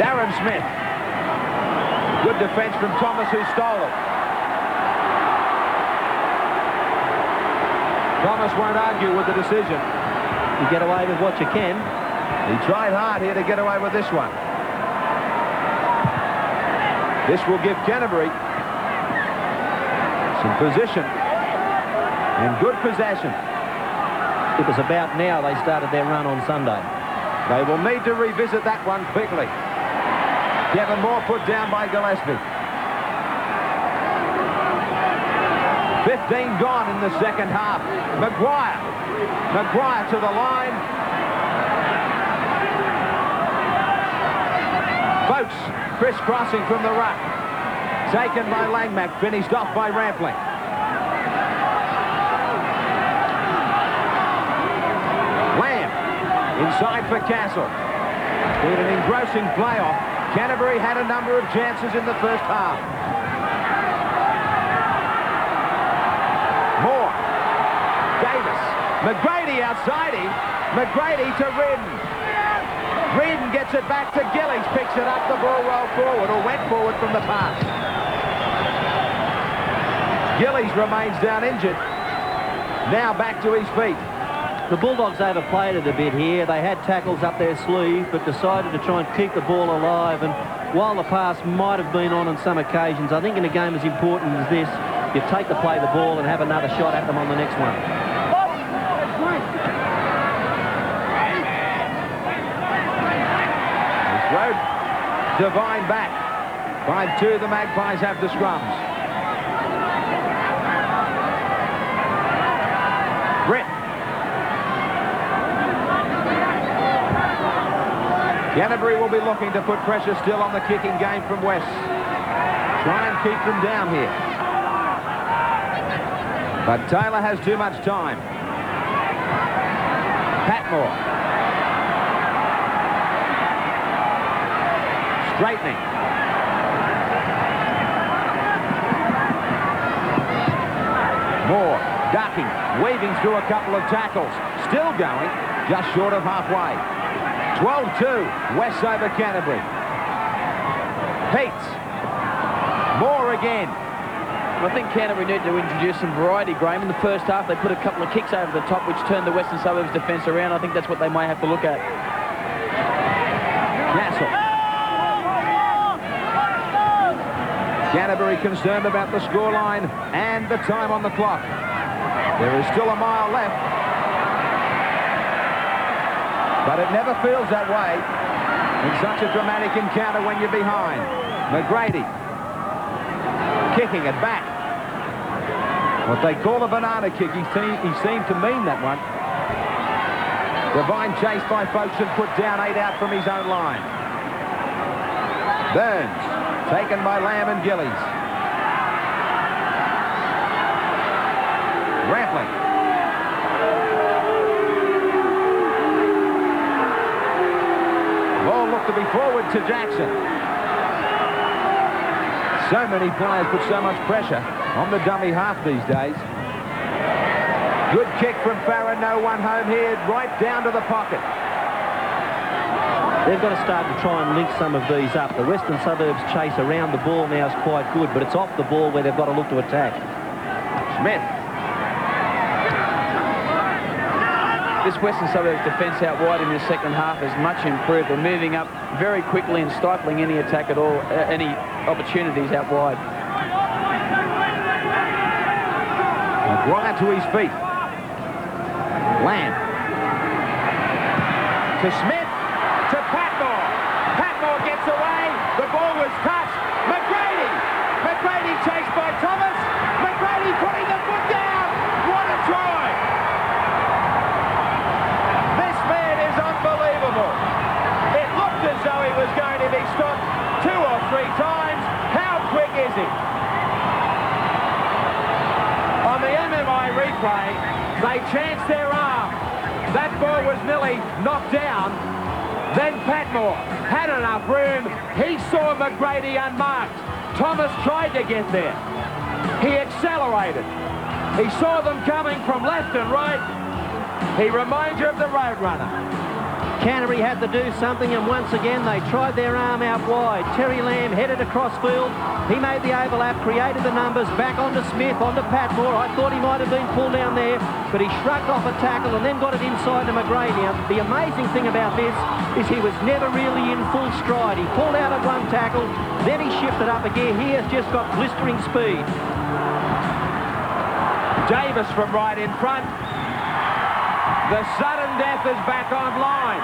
Darren Smith. Good defence from Thomas, who stole it. Thomas won't argue with the decision. You get away with what you can. He tried hard here to get away with this one. This will give Canterbury some position and good possession. It was about now they started their run on Sunday. They will need to revisit that one quickly. Kevin Moore put down by Gillespie. 15 gone in the second half. Maguire to the line. Folks crisscrossing from the ruck. Taken by Langmack, finished off by Rampling. Lamb inside for Castle. With an engrossing playoff. Canterbury had a number of chances in the first half. Moore. Davis. McGrady outside him. McGrady to Reardon. Reardon gets it back to Gillies. Picks it up. The ball rolled forward or went forward from the pass. Gillies remains down injured. Now back to his feet. The Bulldogs overplayed it a bit here. They had tackles up their sleeve, but decided to try and keep the ball alive. And while the pass might have been on some occasions, I think in a game as important as this, you take the play the ball and have another shot at them on the next one. This road, Devine back. 5-2, the Magpies have the scrums. Britt. Canterbury will be looking to put pressure still on the kicking game from West. Try and keep them down here. But Taylor has too much time. Patmore. Straightening. Moore ducking, weaving through a couple of tackles. Still going, just short of halfway. 12-2, West over Canterbury. Heats. Moore again. I think Canterbury need to introduce some variety, Graham. In the first half, they put a couple of kicks over the top, which turned the Western Suburbs defence around. I think that's what they may have to look at. Castle. Canterbury concerned about the scoreline and the time on the clock. There is still a mile left. But it never feels that way in such a dramatic encounter when you're behind. McGrady kicking it back. What they call a banana kick. He seemed to mean that one. Devine chased by Folks and put down 8 out from his own line. Burns taken by Lamb and Gillies. Rampling. Ball looked to be forward to Jackson. So many players put so much pressure on the dummy half these days. Good kick from Farron. No one home here. Right down to the pocket. They've got to start to try and link some of these up. The Western Suburbs chase around the ball now is quite good, but it's off the ball where they've got to look to attack. Smith. This Western Suburbs defence out wide in the second half is much improved. They're moving up very quickly and stifling any attack at all, any opportunities out wide. Maguire to his feet. Lamb. To Smith. To Patmore. Patmore gets away. The ball was touched. McGrady. McGrady chased by Thomas. McGrady putting the foot down. What a try. This man is unbelievable. It looked as though he was going to be stopped 2 or 3 times. How quick is he? On the MMI replay, they chanced their arm. That ball was nearly knocked down. Then Patmore had enough room. He saw McGrady unmarked. Thomas tried to get there. He accelerated. He saw them coming from left and right. He reminds you of the Roadrunner. Canterbury had to do something, and once again they tried their arm out wide. Terry Lamb headed across field. He made the overlap, created the numbers, back onto Smith, onto Patmore. I thought he might have been pulled down there, but he shrugged off a tackle and then got it inside to McGrady. Now, the amazing thing about this is he was never really in full stride. He pulled out of one tackle, then he shifted up a gear. He has just got blistering speed. Davis from right in front. The sudden death is back online.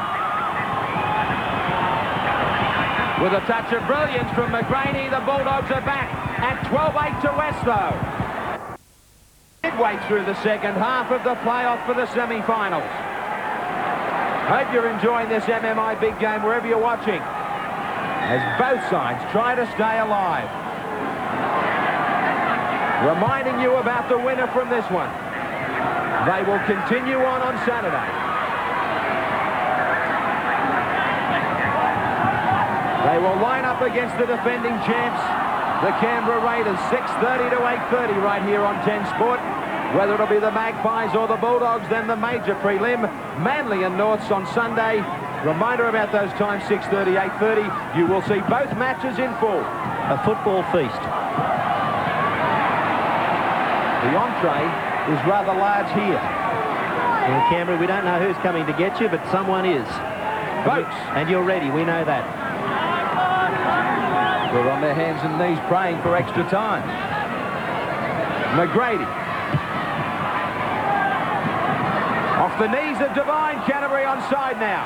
With a touch of brilliance from McGrady, the Bulldogs are back at 12-8 to Westow. Midway through the second half of the playoff for the semi-finals. Hope you're enjoying this MMI big game wherever you're watching, as both sides try to stay alive. Reminding you about the winner from this one. They will continue on Saturday. They will line up against the defending champs, the Canberra Raiders, 6:30 to 8:30 right here on 10 Sport. Whether it'll be the Magpies or the Bulldogs, then the major prelim, Manly and Norths on Sunday. Reminder about those times, 6:30, 8:30. You will see both matches in full. A football feast. The entree is rather large here. In Canberra, we don't know who's coming to get you, but someone is. Folks. And you're ready, we know that. They're on their hands and knees praying for extra time. McGrady. Off the knees of Devine. Canterbury onside now.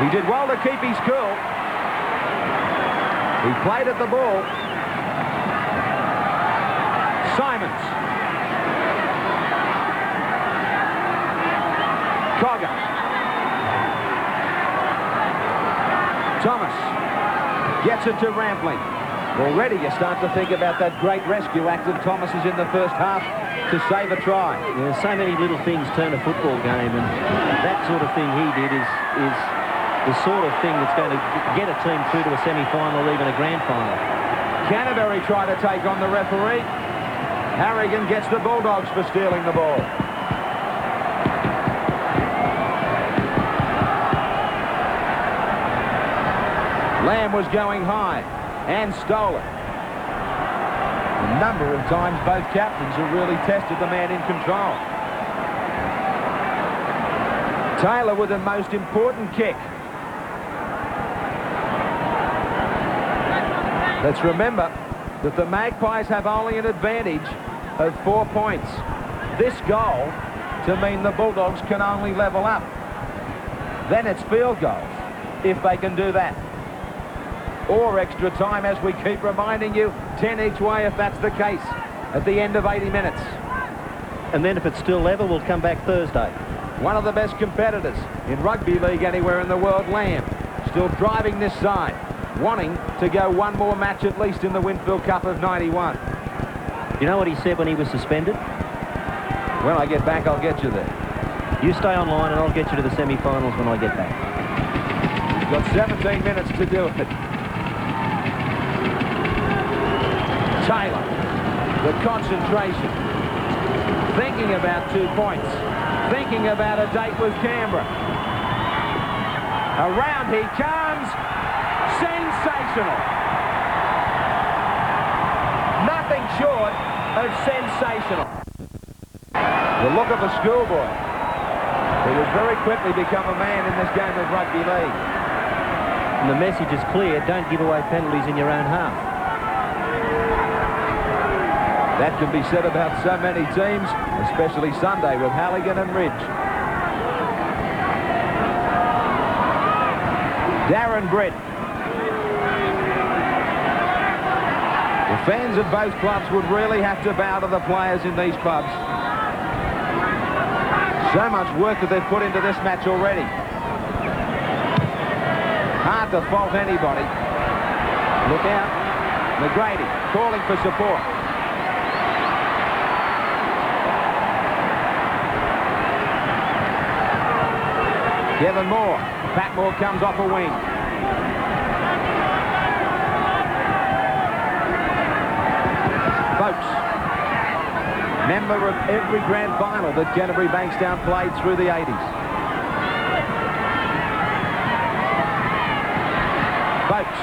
He did well to keep his cool. He played at the ball. Simons. Cogger. Thomas gets it to Rampling. Already you start to think about that great rescue act of Thomas's in the first half to save a try. Yeah, so many little things turn a football game, and that sort of thing he did is the sort of thing that's going to get a team through to a semi-final or even a grand final. Canterbury try to take on the referee. Harrigan gets the Bulldogs for stealing the ball. Lamb was going high and stole it. A number of times both captains have really tested the man in control. Taylor with the most important kick. Let's remember that the Magpies have only an advantage of 4 points. This goal to mean the Bulldogs can only level up. Then it's field goals, if they can do that. Or extra time, as we keep reminding you, 10 each way if that's the case, at the end of 80 minutes. And then if it's still level, we'll come back Thursday. One of the best competitors in rugby league anywhere in the world, Lamb, still driving this side, wanting to go one more match at least in the Winfield Cup of 91. You know what he said when he was suspended? When I get back, I'll get you there. You stay online and I'll get you to the semi-finals when I get back. You've got 17 minutes to do it. Taylor, the concentration, thinking about 2 points, thinking about a date with Canberra. Around he comes, sensational. Nothing short of sensational. The look of a schoolboy who has very quickly become a man in this game of rugby league. And the message is clear, don't give away penalties in your own half. That can be said about so many teams, especially Sunday with Halligan and Ridge. Darren Brett. The fans of both clubs would really have to bow to the players in these clubs. So much work that they've put into this match already. Hard to fault anybody. Look out. McGrady calling for support. Kevin Moore. Patmore comes off a wing. Folks, member of every grand final that Canterbury Bankstown played through the 80s. Boats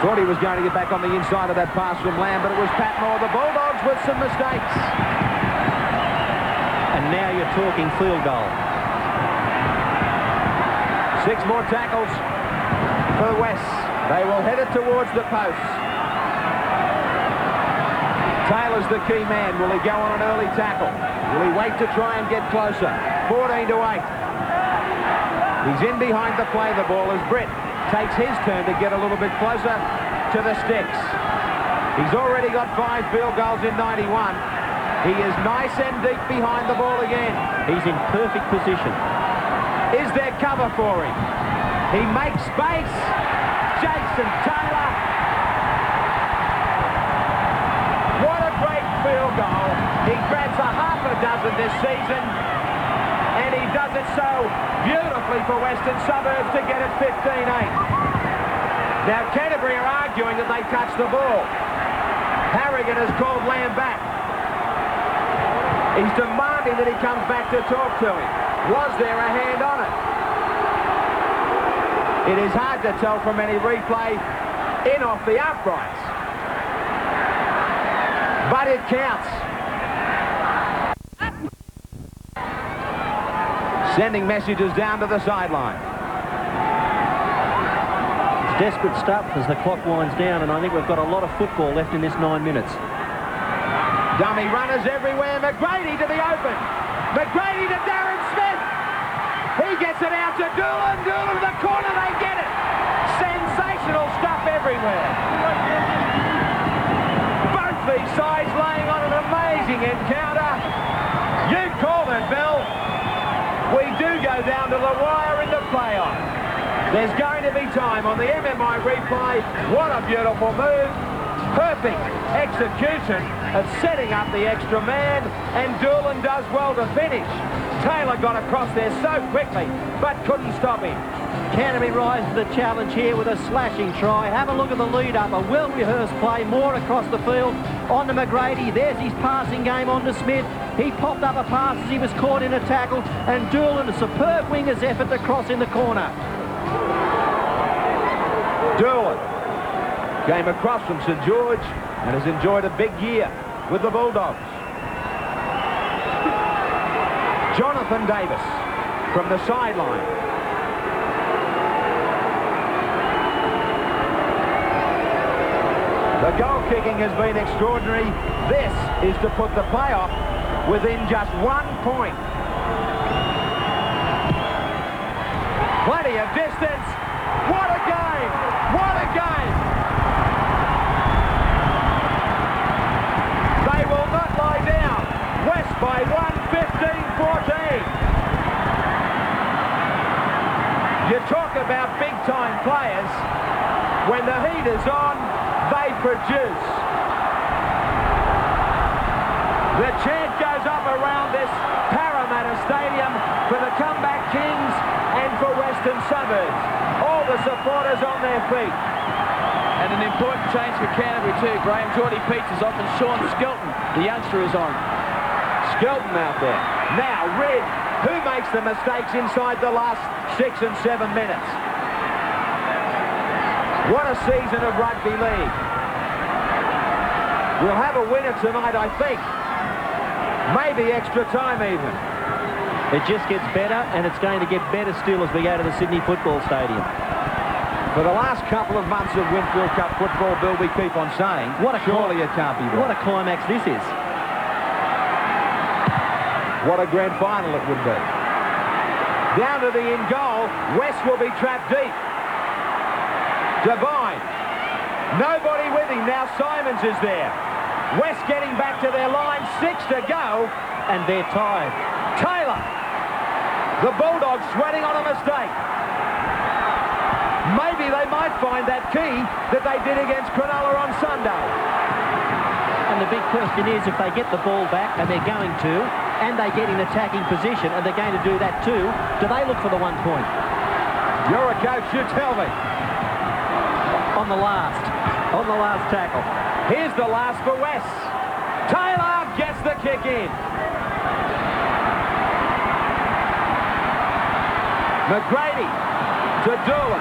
thought he was going to get back on the inside of that pass from Lamb, but it was Pat Moore. The Bulldogs with some mistakes. And now you're talking field goal. 6 more tackles for West. They will head it towards the post. Taylor's the key man. Will he go on an early tackle? Will he wait to try and get closer? 14-8. He's in behind the play the ball as Britt takes his turn to get a little bit closer to the sticks. He's already got 5 field goals in 91. He is nice and deep behind the ball again. He's in perfect position. Is there cover for him? He makes space. Jason Taylor. What a great field goal. He grabs a half a dozen this season, and he does it so beautifully for Western Suburbs to get it 15-8. Now Canterbury are arguing that they touched the ball. Harrigan has called Lamb back. He's demanding that he comes back to talk to him. Was there a hand on it? It is hard to tell from any replay in off the uprights. But it counts. Sending messages down to the sideline. It's desperate stuff as the clock winds down, and I think we've got a lot of football left in this 9 minutes. Dummy runners everywhere. McGrady to the open. McGrady to Darren Smith. He gets it out to Doolan. Doolan to the corner. They get it. Sensational stuff everywhere. Both these sides laying on an amazing encounter. You called it, Bill. We do go down to the wire in the playoff. There's going to be time on the MMI replay. What a beautiful move. Perfect execution of setting up the extra man, and Doolan does well to finish. Taylor got across there so quickly, but couldn't stop him. Canterbury rise to the challenge here with a slashing try. Have a look at the lead-up, a well-rehearsed play, more across the field, on to McGrady. There's his passing game on to Smith. He popped up a pass as he was caught in a tackle, and Doolan, a superb winger's effort to cross in the corner. Doolan came across from St George and has enjoyed a big year with the Bulldogs. Jonathan Davis from the sideline. The goal kicking has been extraordinary. This is to put the playoff within just 1 point. Plenty of distance. What a game! What a game! They will not lie down. West by 1, 15-14. You talk about big-time players. When the heat is on, they produce. The chant goes up around this Parramatta Stadium for the comeback Kings and for Western Suburbs. All the supporters on their feet. And an important change for Canterbury too, Graham. Geordie Peets is off and Sean Skelton, the youngster, is on. Skelton out there. Now, Red, who makes the mistakes inside the last 6 and 7 minutes? What a season of rugby league. We'll have a winner tonight, I think. Maybe extra time even. It just gets better, and it's going to get better still as we go to the Sydney Football Stadium. For the last couple of months of Winfield Cup football, Bill, we keep on saying, surely it can't be right. What a climax this is. What a grand final it would be. Down to the in goal, West will be trapped deep. Devine. Nobody with him. Now Simons is there. West getting back to their line. 6 to go. And they're tied. Taylor. The Bulldogs sweating on a mistake. Maybe they might find that key that they did against Cronulla on Sunday. And the big question is, if they get the ball back, and they're going to, and they get in attacking position, and they're going to do that too, do they look for the 1 point? You're a coach, you tell me. On the last tackle. Here's the last for West. Taylor gets the kick in. McGrady to Doolan.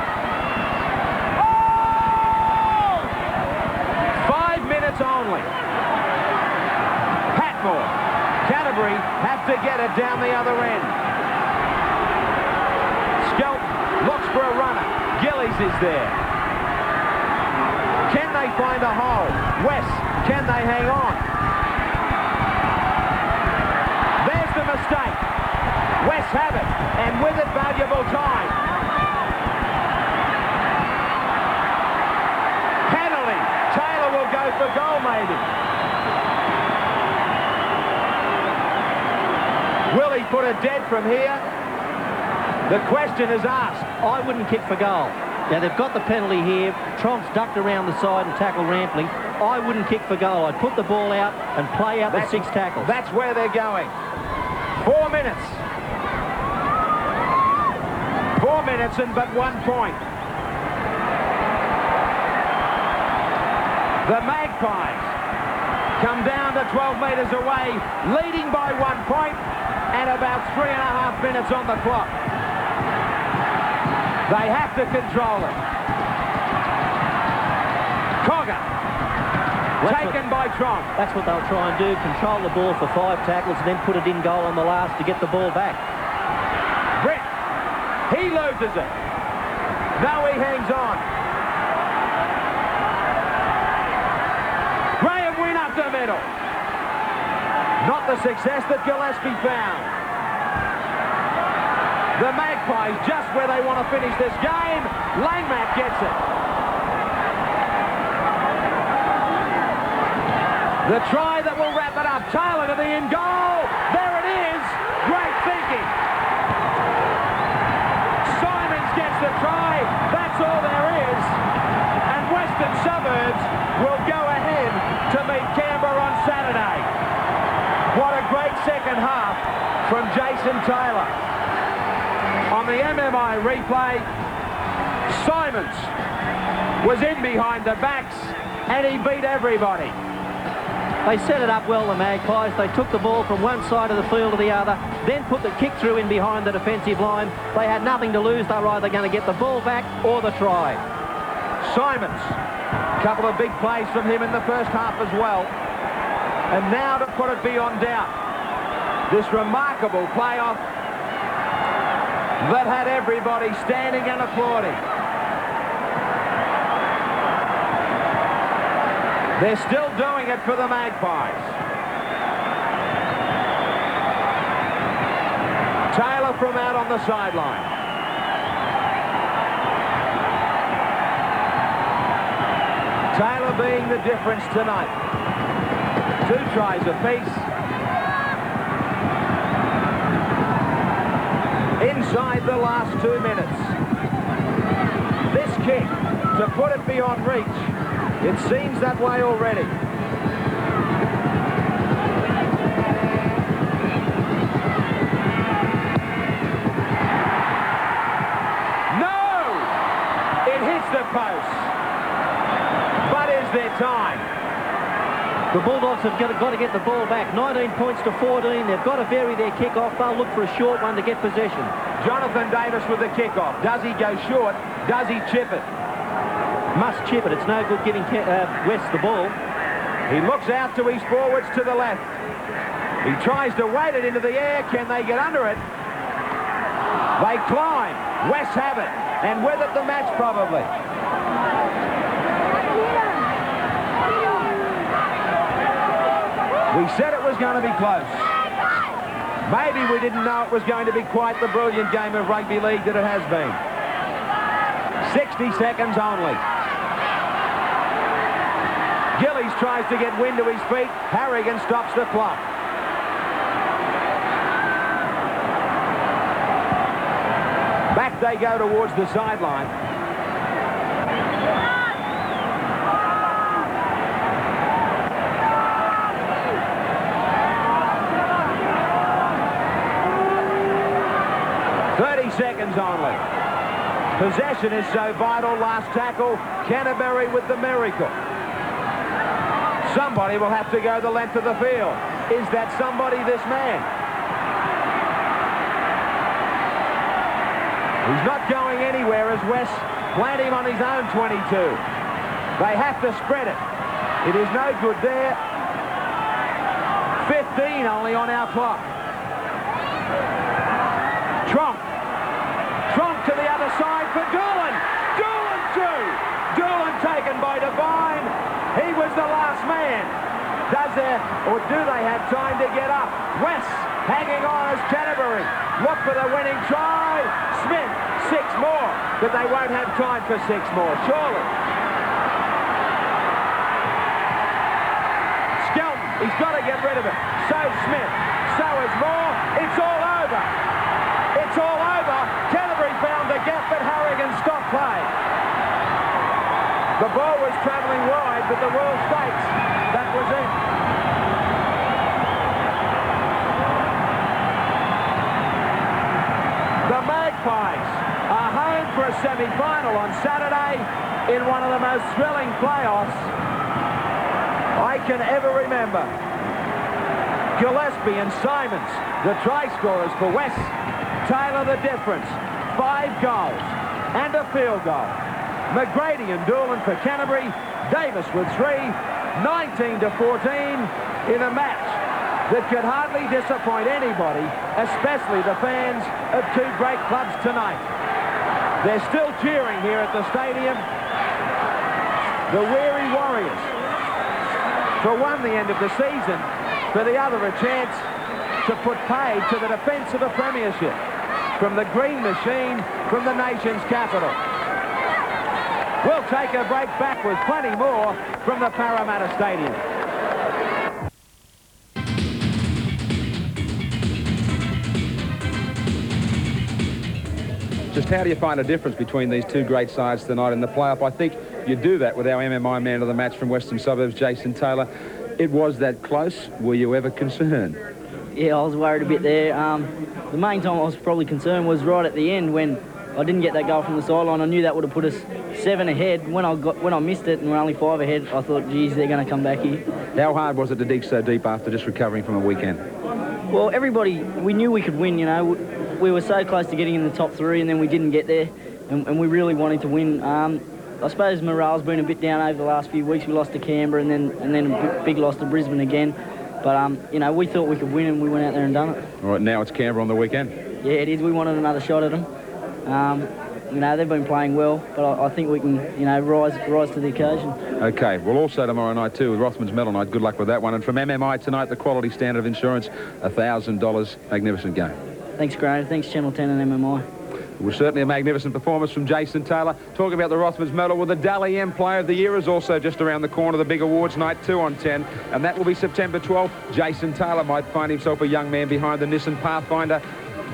more. Canterbury have to get it down the other end. Skelton looks for a runner. Gillies is there. Can they find a hole? West, can they hang on? There's the mistake. West have it, and with it, valuable time. Penalty. Taylor will go for goal, maybe. Will he put it dead from here? The question is asked. I wouldn't kick for goal. Now, they've got the penalty here. Tromp's ducked around the side and tackled Rampling. I wouldn't kick for goal. I'd put the ball out and play out the 6 tackles. That's where they're going. 4 minutes. 4 minutes and but 1 point. The Magpies come down to 12 metres away, leading by 1 point, and about 3.5 minutes on the clock. They have to control it. Cogger, taken by Tromp. That's what they'll try and do, control the ball for 5 tackles and then put it in goal on the last to get the ball back. Britt, he loses it. Now he hangs on. Graham Wynn up the middle. Not the success that Gillespie found. The Magpies just where they want to finish this game. Langmack gets it. The try that will wrap it up. Taylor to the in goal. There it is. Great thinking. Simons gets the try. That's all there is. And Western Suburbs will go ahead to meet Canberra on Saturday. What a great second half from Jason Taylor. On the MMI replay, Simons was in behind the backs and he beat everybody. They set it up well, the Magpies. They took the ball from one side of the field to the other, then put the kick through in behind the defensive line. They had nothing to lose. They were either going to get the ball back or the try. Simons, a couple of big plays from him in the first half as well. And now to put it beyond doubt, this remarkable playoff that had everybody standing and applauding. They're still doing it for the Magpies. Taylor from out on the sideline. Taylor being the difference tonight. 2 tries apiece. Inside the last 2 minutes. This kick to put it beyond reach. It seems that way already. No! It hits the post. But is there time? The Bulldogs have got to get the ball back. 19 points to 14. They've got to vary their kick-off. They'll look for a short one to get possession. Jonathan Davis with the kick-off. Does he go short? Does he chip it? Must chip it. It's no good giving West the ball. He looks out to his forwards to the left. He tries to weight it into the air. Can they get under it? They climb. West have it. And with it, the match probably. We said it was going to be close. Maybe we didn't know it was going to be quite the brilliant game of rugby league that it has been. 60 seconds only. Gillies tries to get wind to his feet. Harrigan stops the clock. Back they go towards the sideline. Seconds only. Possession is so vital. Last tackle, Canterbury with the miracle. Somebody will have to go the length of the field. Is that somebody this man? He's not going anywhere as West plant him on his own 22. They have to spread it. It is no good there. 15 only on our clock. Tromp to the other side for Doolan. Doolan too. Doolan taken by Devine. He was the last man. Do they have time to get up? West hanging on as Canterbury look for the winning try. Smith, 6 more, but they won't have time for 6 more, surely. Skelton, he's got to get rid of it. So Smith, so is Moore. It's all over. It's all over. Canterbury found the gap, but Harrigan stopped play. The ball was travelling wide, but the Royal Stakes, that was it. The Magpies are home for a semi-final on Saturday in one of the most thrilling playoffs I can ever remember. Gillespie and Simons, the try scorers for West. Taylor the difference. 5 goals and a field goal. McGrady and Doolan for Canterbury. Davis with 3. 19-14 in a match that could hardly disappoint anybody, especially the fans of 2 great clubs tonight. They're still cheering here at the stadium. The weary Warriors. For one, the end of the season. For the other, a chance to put paid to the defence of the premiership from the Green Machine from the nation's capital. We'll take a break, back with plenty more from the Parramatta Stadium. Just how do you find a difference between these 2 great sides tonight in the playoff? I think you do that with our MMI man of the match from Western Suburbs, Jason Taylor. It was that close. Were you ever concerned? Yeah, I was worried a bit there. The main time I was probably concerned was right at the end when I didn't get that goal from the sideline. I knew that would have put us 7 ahead. When I missed it and we're only 5 ahead, I thought, geez, they're going to come back here. How hard was it to dig so deep after just recovering from a weekend? Well, everybody, we knew we could win, you know. We were so close to getting in the top 3 and then we didn't get there. And we really wanted to win. I suppose morale's been a bit down over the last few weeks. We lost to Canberra and then a big loss to Brisbane again. But, you know, we thought we could win and we went out there and done it. All right, now it's Canberra on the weekend. Yeah, it is. We wanted another shot at them. You know, they've been playing well, but I think we can, you know, rise to the occasion. OK, well, also tomorrow night, too, with Rothmans Medal Night. Good luck with that one. And from MMI tonight, the Quality Standard of Insurance, $1,000. Magnificent game. Thanks, Graham. Thanks, Channel 10 and MMI. It was certainly a magnificent performance from Jason Taylor. Talking about the Rothmans Medal, well, the Dally M Player of the Year is also just around the corner, the big awards night, 2 on 10, and that will be September 12th. Jason Taylor might find himself a young man behind the Nissan Pathfinder.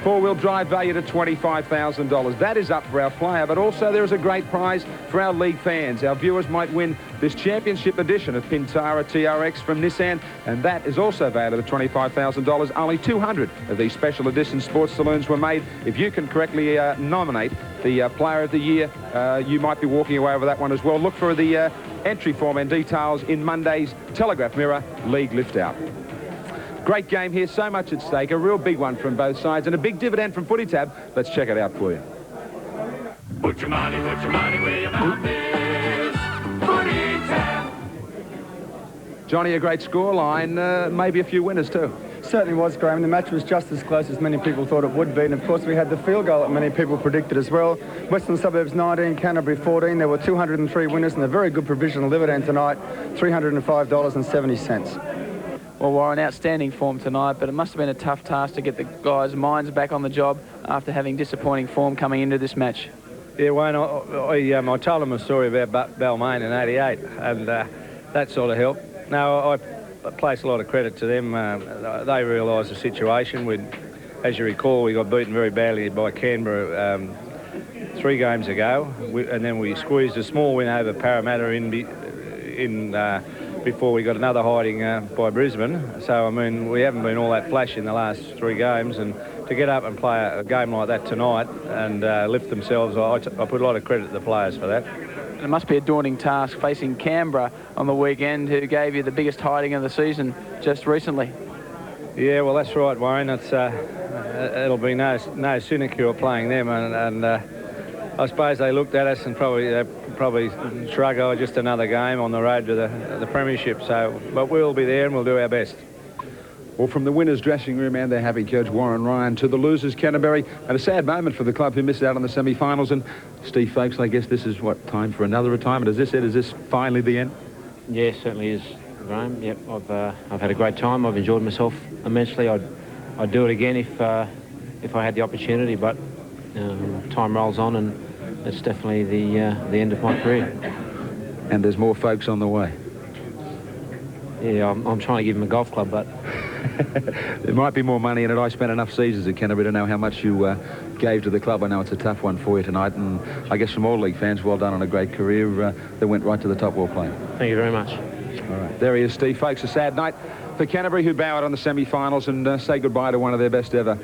4-wheel drive valued at $25,000. That is up for our player, but also there is a great prize for our league fans. Our viewers might win this championship edition of Pintara TRX from Nissan, and that is also valued at $25,000. Only 200 of these special edition sports saloons were made. If you can correctly nominate the Player of the Year, you might be walking away with that one as well. Look for the entry form and details in Monday's Telegraph Mirror League Lift-Out. Great game here, so much at stake, a real big one from both sides, and a big dividend from Footy Tab. Let's check it out for you. Put your money where your mouth is. Footy Tab. Johnny, a great scoreline, maybe a few winners too. Certainly was, Graham. The match was just as close as many people thought it would be, and of course we had the field goal that many people predicted as well. Western Suburbs 19, Canterbury 14. There were 203 winners and a very good provisional dividend tonight, $305.70. Well, Warren, outstanding form tonight, but it must have been a tough task to get the guys' minds back on the job after having disappointing form coming into this match. Yeah, Wayne, I told them a story about Balmain in '88, and that sort of helped. Now, I place a lot of credit to them. They realised the situation. As you recall, we got beaten very badly by Canberra 3 games ago, and then we squeezed a small win over Parramatta before we got another hiding by Brisbane. So, I mean, we haven't been all that flash in the last 3 games, and to get up and play a game like that tonight and lift themselves, I put a lot of credit to the players for that. It must be a daunting task facing Canberra on the weekend, who gave you the biggest hiding of the season just recently. Yeah, well, that's right, Wayne. It'll be no sinecure playing them, and I suppose they looked at us and probably shrug, oh, just another game on the road to the premiership. So, but we'll be there and we'll do our best. Well, from the winners' dressing room and their happy coach Warren Ryan to the losers Canterbury, and a sad moment for the club who missed out on the semi-finals. And Steve Folkes, I guess this is what, time for another retirement? Is this it? Is this finally the end? Yeah, certainly is, Graham. Yep, I've had a great time. I've enjoyed myself immensely. I'd do it again if I had the opportunity, but time rolls on, and it's definitely the end of my career. And there's more folks on the way. Yeah, I'm trying to give him a golf club, but there might be more money in it. I spent enough seasons at Canterbury to know how much you gave to the club. I know it's a tough one for you tonight, and I guess from all league fans, well done on a great career that went right to the top while playing. Thank you very much. All right, there he is, Steve Folkes. A sad night for Canterbury, who bow out on the semi-finals and say goodbye to one of their best ever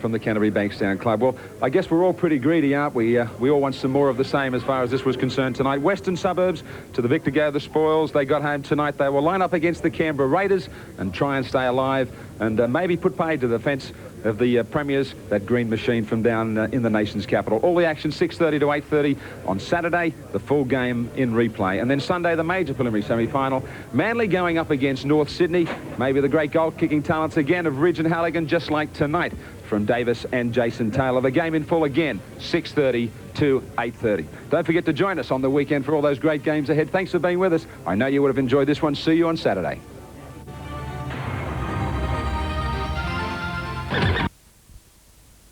from the Canterbury Bankstown Club. Well, I guess we're all pretty greedy, aren't we? We all want some more of the same as far as this was concerned tonight. Western Suburbs, to the victor go the spoils. They got home tonight. They will line up against the Canberra Raiders and try and stay alive and maybe put paid to the fence of the premiers, that green machine from down in the nation's capital. All the action 6:30 to 8:30 on Saturday, the full game in replay. And then Sunday, the major preliminary semi-final. Manly going up against North Sydney. Maybe the great goal-kicking talents again of Ridge and Halligan, just like tonight from Davis and Jason Taylor. The game in full again, 6:30 to 8:30. Don't forget to join us on the weekend for all those great games ahead. Thanks for being with us. I know you would have enjoyed this one. See you on Saturday.